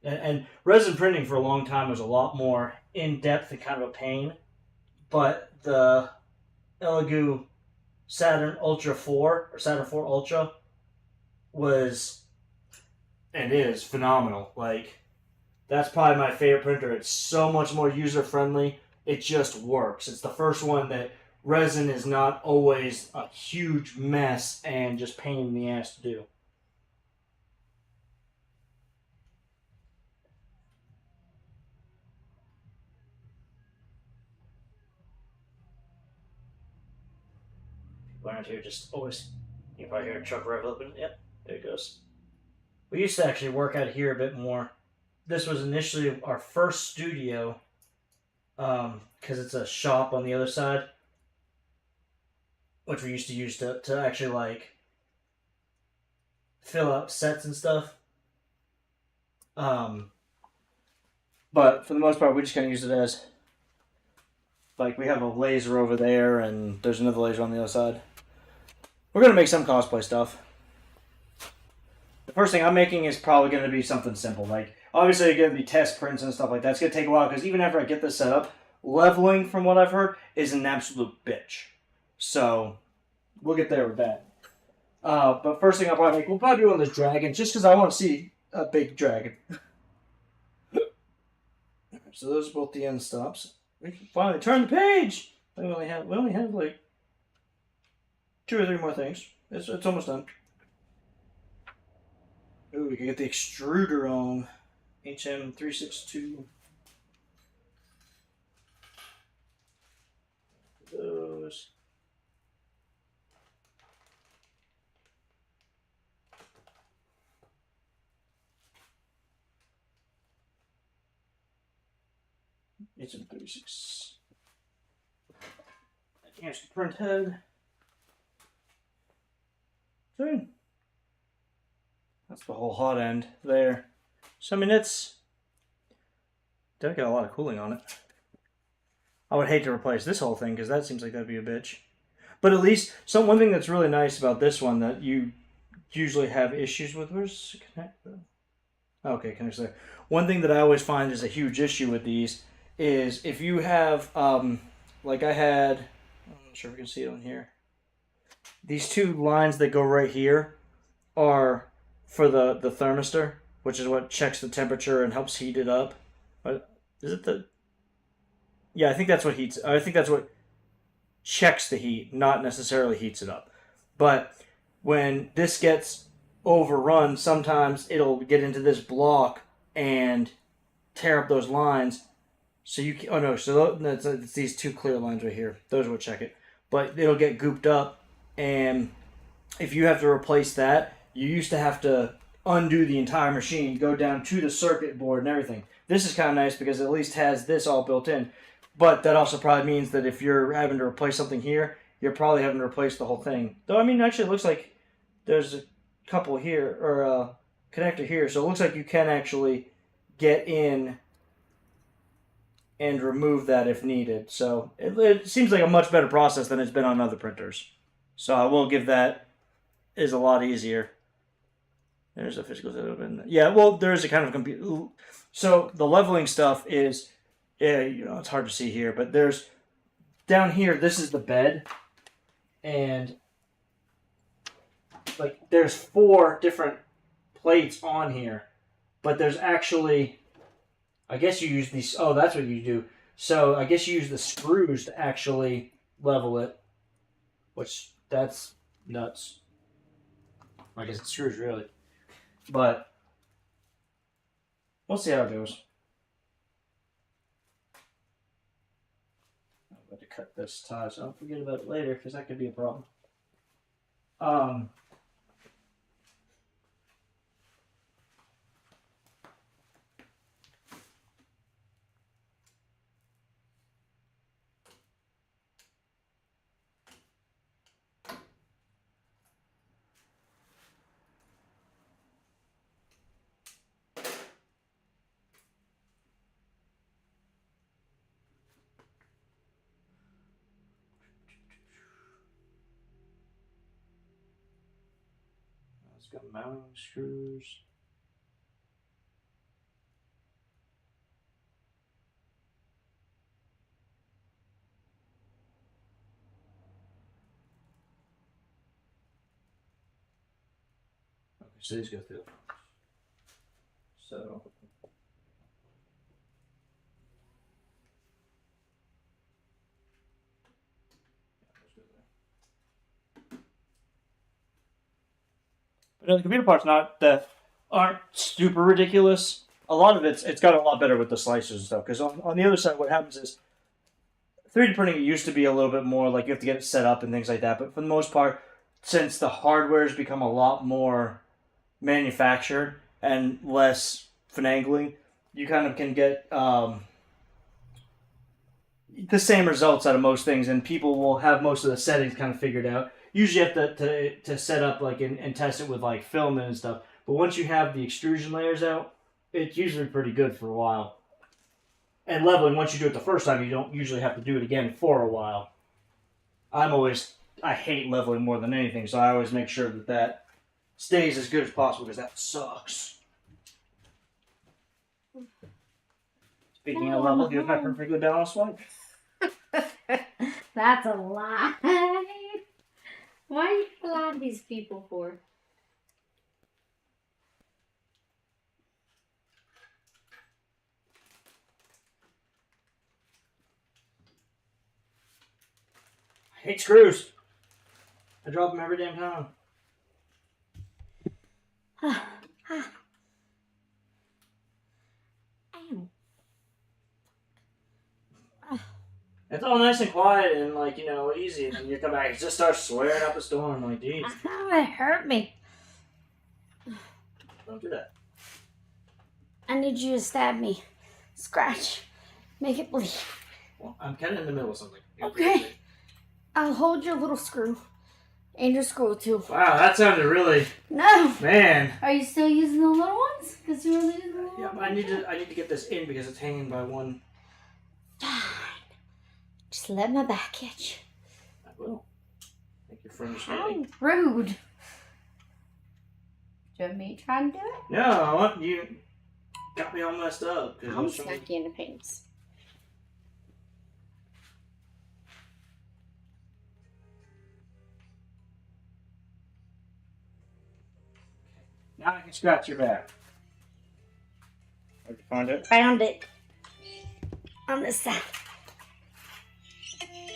and resin printing for a long time was a lot more in depth and kind of a pain. But the Elegoo Saturn Ultra 4 or Saturn 4 Ultra was and is phenomenal. Like, that's probably my favorite printer. It's so much more user-friendly. It just works. It's the first one that resin is not always a huge mess and just pain in the ass to do. People around here just always... You can probably hear a truck rev open. Yep, there it goes. We used to actually work out here a bit more. This was initially our first studio, because it's a shop on the other side, which we used to use to actually, like, fill out sets and stuff. But for the most part, we just kind of use it as, like, we have a laser over there, and there's another laser on the other side. We're going to make some cosplay stuff. The first thing I'm making is probably going to be something simple. Like, obviously, it's going to be test prints and stuff like that. It's going to take a while, because even after I get this set up, leveling, from what I've heard, is an absolute bitch. So, we'll get there with that. But first thing I'll probably make, we'll probably do one of those dragons, just because I want to see a big dragon. So those are both the end stops. We can finally turn the page. We only have like 2 or 3 more things. It's almost done. Ooh, we can get the extruder on. HM362. Those. HM36. Here's the print head. So, that's the whole hot end there. So I mean, it's definitely got a lot of cooling on it. I would hate to replace this whole thing because that seems like that'd be a bitch. But at least one thing that's really nice about this one that you usually have issues with. Where's the connect? Okay, connects there. One thing that I always find is a huge issue with these is if you have like I had. I'm not sure if you can see it on here. These 2 lines that go right here are for the thermistor, which is what checks the temperature and helps heat it up. But is it the? Yeah, I think that's what heats. I think that's what checks the heat, not necessarily heats it up. But when this gets overrun, sometimes it'll get into this block and tear up those lines. So you can, oh no, so it's these 2 clear lines right here. Those will check it. But it'll get gooped up, and if you have to replace that, you used to have to undo the entire machine, go down to the circuit board and everything. This is kind of nice because it at least has this all built in. But that also probably means that if you're having to replace something here, you're probably having to replace the whole thing. Though, I mean, actually it looks like there's a couple here, or a connector here. So it looks like you can actually get in and remove that if needed. So it seems like a much better process than it's been on other printers. So I will give that is a lot easier. There's a physical setup. Yeah, well, there's a kind of computer. So the leveling stuff is, yeah, you know, it's hard to see here, but there's down here. This is the bed, and like there's 4 different plates on here, but there's actually, I guess you use these. Oh, that's what you do. So I guess you use the screws to actually level it, which that's nuts. I guess it's screws really, but we'll see how it goes. I'm going to cut this tie so I don't forget about it later because that could be a problem. It's got mounting screws. Okay, so these go through. So. But the computer parts aren't super ridiculous. A lot of it's got a lot better with the slicers and stuff. Because on the other side, what happens is 3D printing used to be a little bit more like you have to get it set up and things like that. But for the most part, since the hardware has become a lot more manufactured and less finagling, you kind of can get the same results out of most things, and people will have most of the settings kind of figured out. Usually you have to set up like and test it with like film and stuff. But once you have the extrusion layers out, it's usually pretty good for a while. And leveling, once you do it the first time, you don't usually have to do it again for a while. I hate leveling more than anything, so I always make sure that stays as good as possible because that sucks. Speaking of level, here's my perfectly balanced wipe. That's a lie. Why are you allowing these people for? I hate screws. I drop them every damn time. It's all nice and quiet and like, you know, easy, and then you come back, it just starts swearing up a storm. Like, geez, It hurt me. don't do that. I need you to stab me. Scratch. Make it bleed. Well, I'm kind of in the middle of something. Okay. I'll hold your little screw. And your screw too. Wow, that sounded really. No. Man. Are you still using the little ones? Because you're only using the little Yeah, ones. but I need to get this in because it's hanging by one. Fine. Just let my back itch. I will. Thank you for How understanding. rude. Do you want me to try and do it? No, I want you. Got me all messed up. I'm smack you in the pants. Now I can scratch your back. Did you find it? Found it. On this side.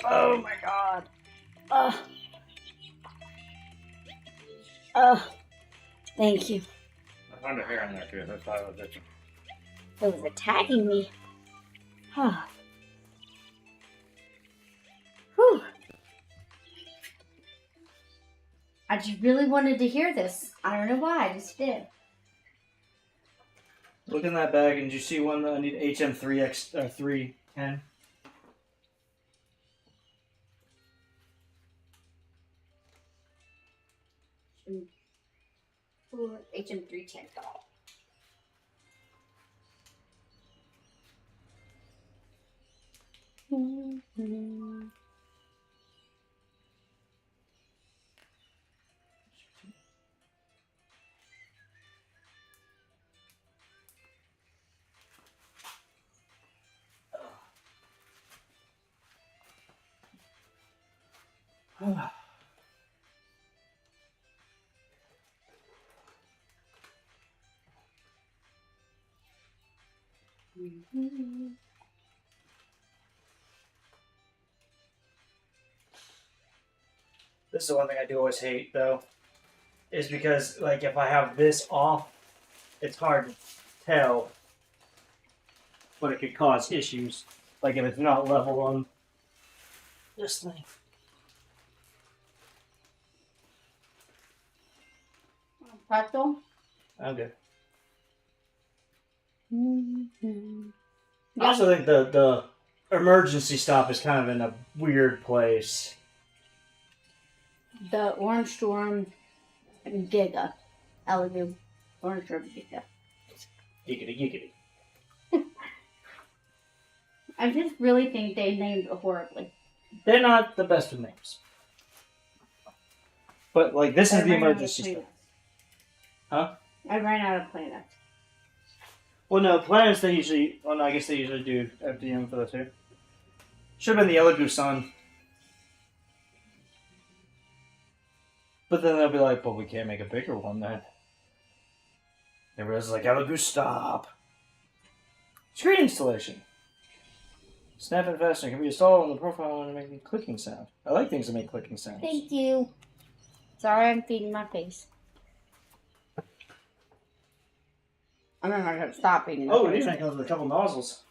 Oh my god. Thank you. I found a hair in there too. That's why I was itching. It was attacking me. Whew. I just really wanted to hear this. I don't know why, I just did. Look in that bag, and did you see one that I need HM3X 310? HM310 doll. This is the one thing I do always hate, though, is because, like, if I have this off, it's hard to tell, but it could cause issues. Like, if it's not level on this thing. Pretzel? I'm good. Mm-hmm. I also think the emergency stop is kind of in a weird place. The Orangestorm Giga. Elegant Orangestorm Giga. Giggity. I just really think they named it horribly. They're not the best with names. But, like, this is the emergency stop. Huh? I ran out of planets. Well, no, planets they usually. Well, no, I guess they usually do FDM for that too. Should have been the Yellow Goose Sun. But then they'll be like, well, we can't make a bigger one then. Everybody's like, Yellow Goose, stop. Screen installation. Snap and fastener can be installed on the profile and make a clicking sound. I like things that make clicking sounds. Thank you. Sorry, I'm feeding my face. I'm not gonna stop eating. Oh, these comes with a couple nozzles.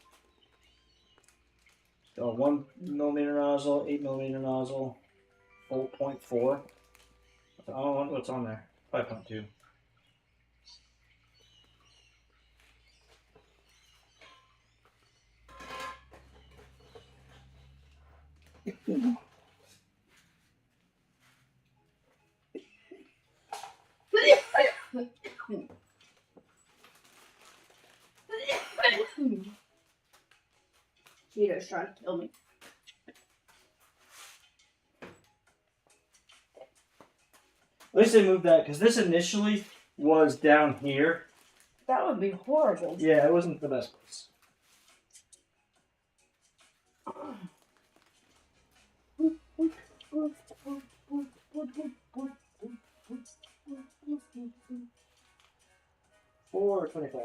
So 1mm nozzle, 8mm nozzle, 4.4. I don't know what's on there. 5.2. Cheetah's trying to kill me. At least they moved that, because this initially was down here. That would be horrible. Yeah, it wasn't the best place. $4.25.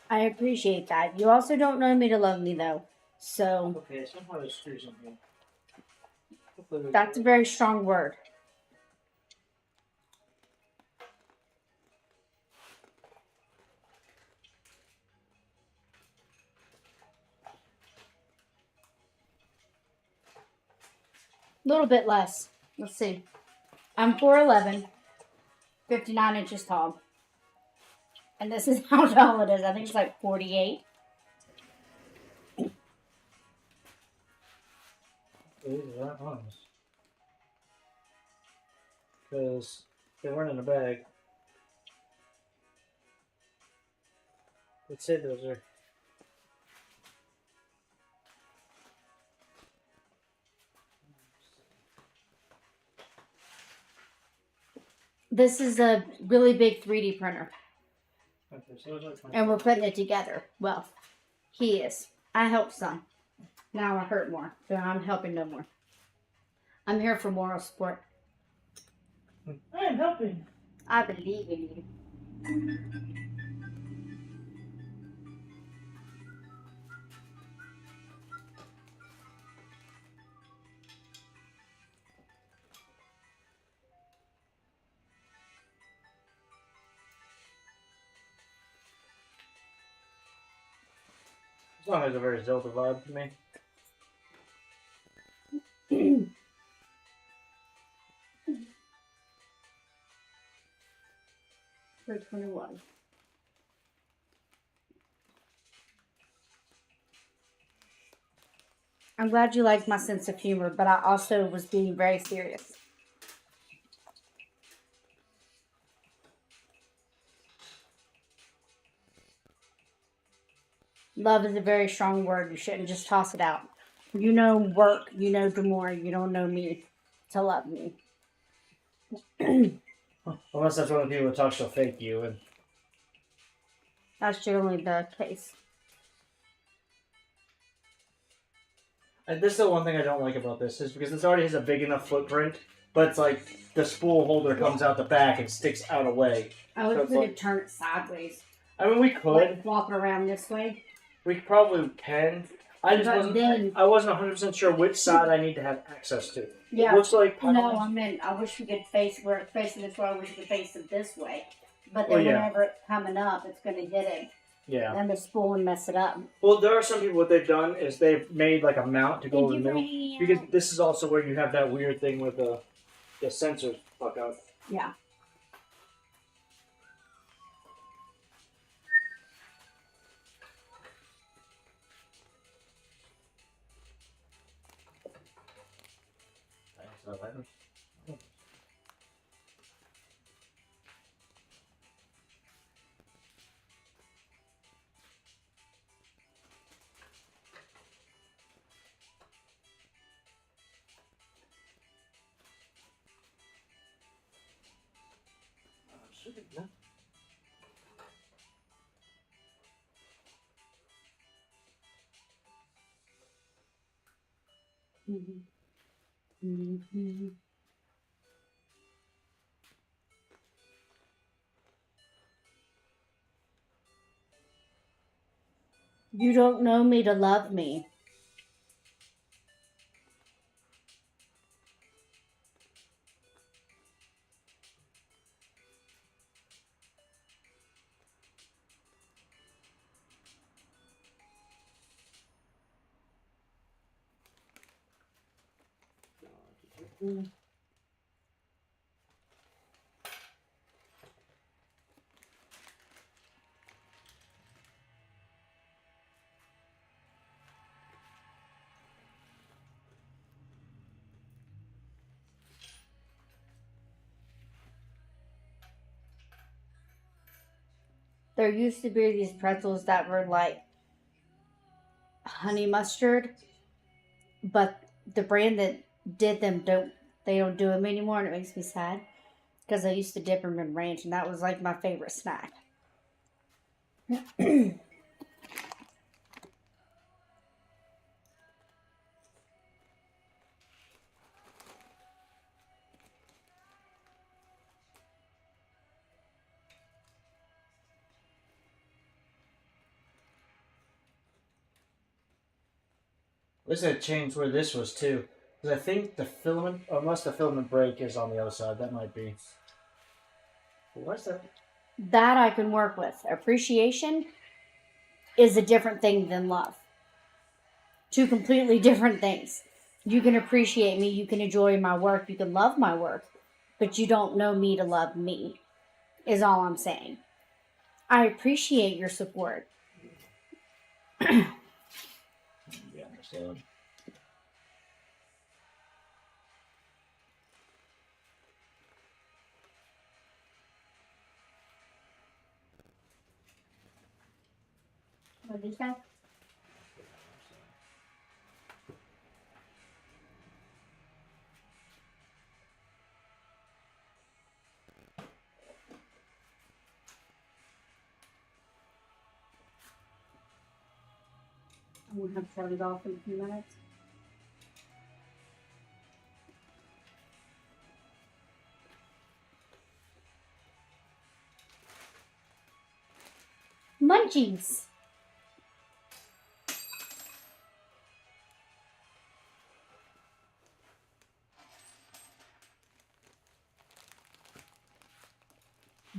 I appreciate that. You also don't know me to love me, though. So Okay, somehow there's screws in here. that's a very strong word. A little bit less. Let's see. I'm 4'11", 59 inches tall. And this is how tall it is. I think it's like 48. These are that ones. Because they weren't in a bag. It said those are. This is a really big 3D printer. Okay, so those are And we're putting it together. Well, he is. I help some. Now I hurt more. So I'm helping no more. I'm here for moral support. I am helping. I believe in you. This song has a very Zelda vibe to me. For 21. I'm glad you liked my sense of humor, but I also was being very serious. Love is a very strong word. You shouldn't just toss it out. You know work. You know Demore. You don't know me to love me. Unless that's one of the people that talks to fake you. And That's generally the case. this is the one thing I don't like about this is because this already has a big enough footprint, but it's like the spool holder comes out the back and sticks out away. I wish So it's we like- could turn it sideways. I mean, we could. Like flop it around this way. We probably can. I just But wasn't. then- I wasn't 100% sure which side I need to have access to. Yeah. It looks like. No, I mean, I wish we could face where it's facing this way. I wish we could face it this way. But then Well, yeah. whenever it's coming up, it's going to hit it. Yeah. And the spool and mess it up. Well, there are some people. What they've done is they've made like a mount to go over the middle, because this is also where you have that weird thing with the sensors fuck out. Yeah. Mm-hmm. Mm-hmm. You don't know me to love me. There used to be these pretzels that were like honey mustard, but the brand that did them, they don't do them anymore, and it makes me sad because I used to dip them in ranch, and that was like my favorite snack. At least I changed where this was too. Because I think the filament, unless the filament break is on the other side, that might be. What's that? That I can work with. Appreciation is a different thing than love. Two completely different things. You can appreciate me, you can enjoy my work, you can love my work, but you don't know me to love me, is all I'm saying. I appreciate your support. Yeah, understand. What did you say? I'm going to have to shut it off in a few minutes. Munchies.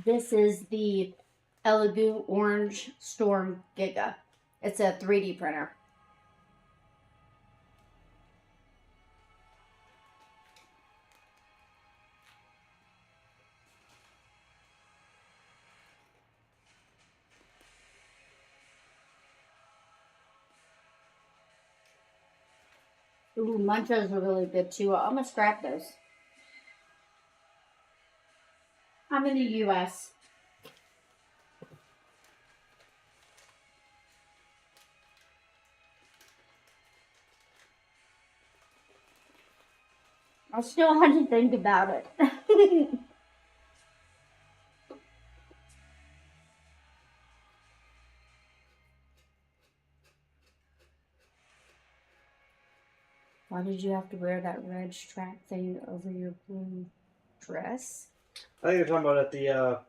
This is the Elegoo Orangestorm Giga. It's a 3D printer. Ooh, Munchos are really good too. I'm gonna scrap those. I'm in the US. I still had to think about it. Why did you have to wear that red strap thing over your blue dress? I think you're talking about at the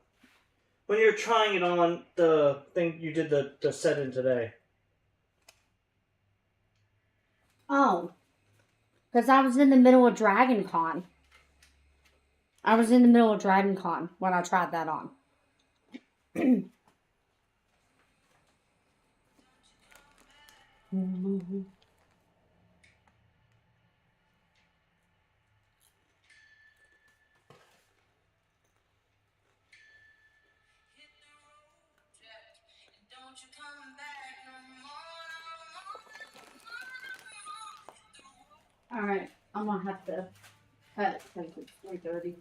when you're trying it on the thing you did the set in today. Oh, because I was in the middle of Dragon Con. I was in the middle of Dragon Con when I tried that on. All right, I'm gonna have to cut it since it's 3:30.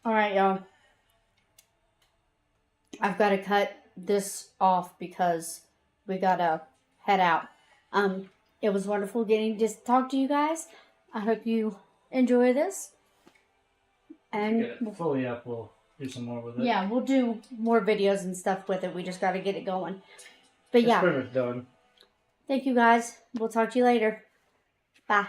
All right, y'all. I've got to cut this off because we gotta head out. It was wonderful getting to talk to you guys. I hope you enjoy this. And Get it fully up, we'll do some more with it. yeah, we'll do more videos and stuff with it. We just got to get it going. But It's yeah, pretty much done. thank you guys. We'll talk to you later. Bye.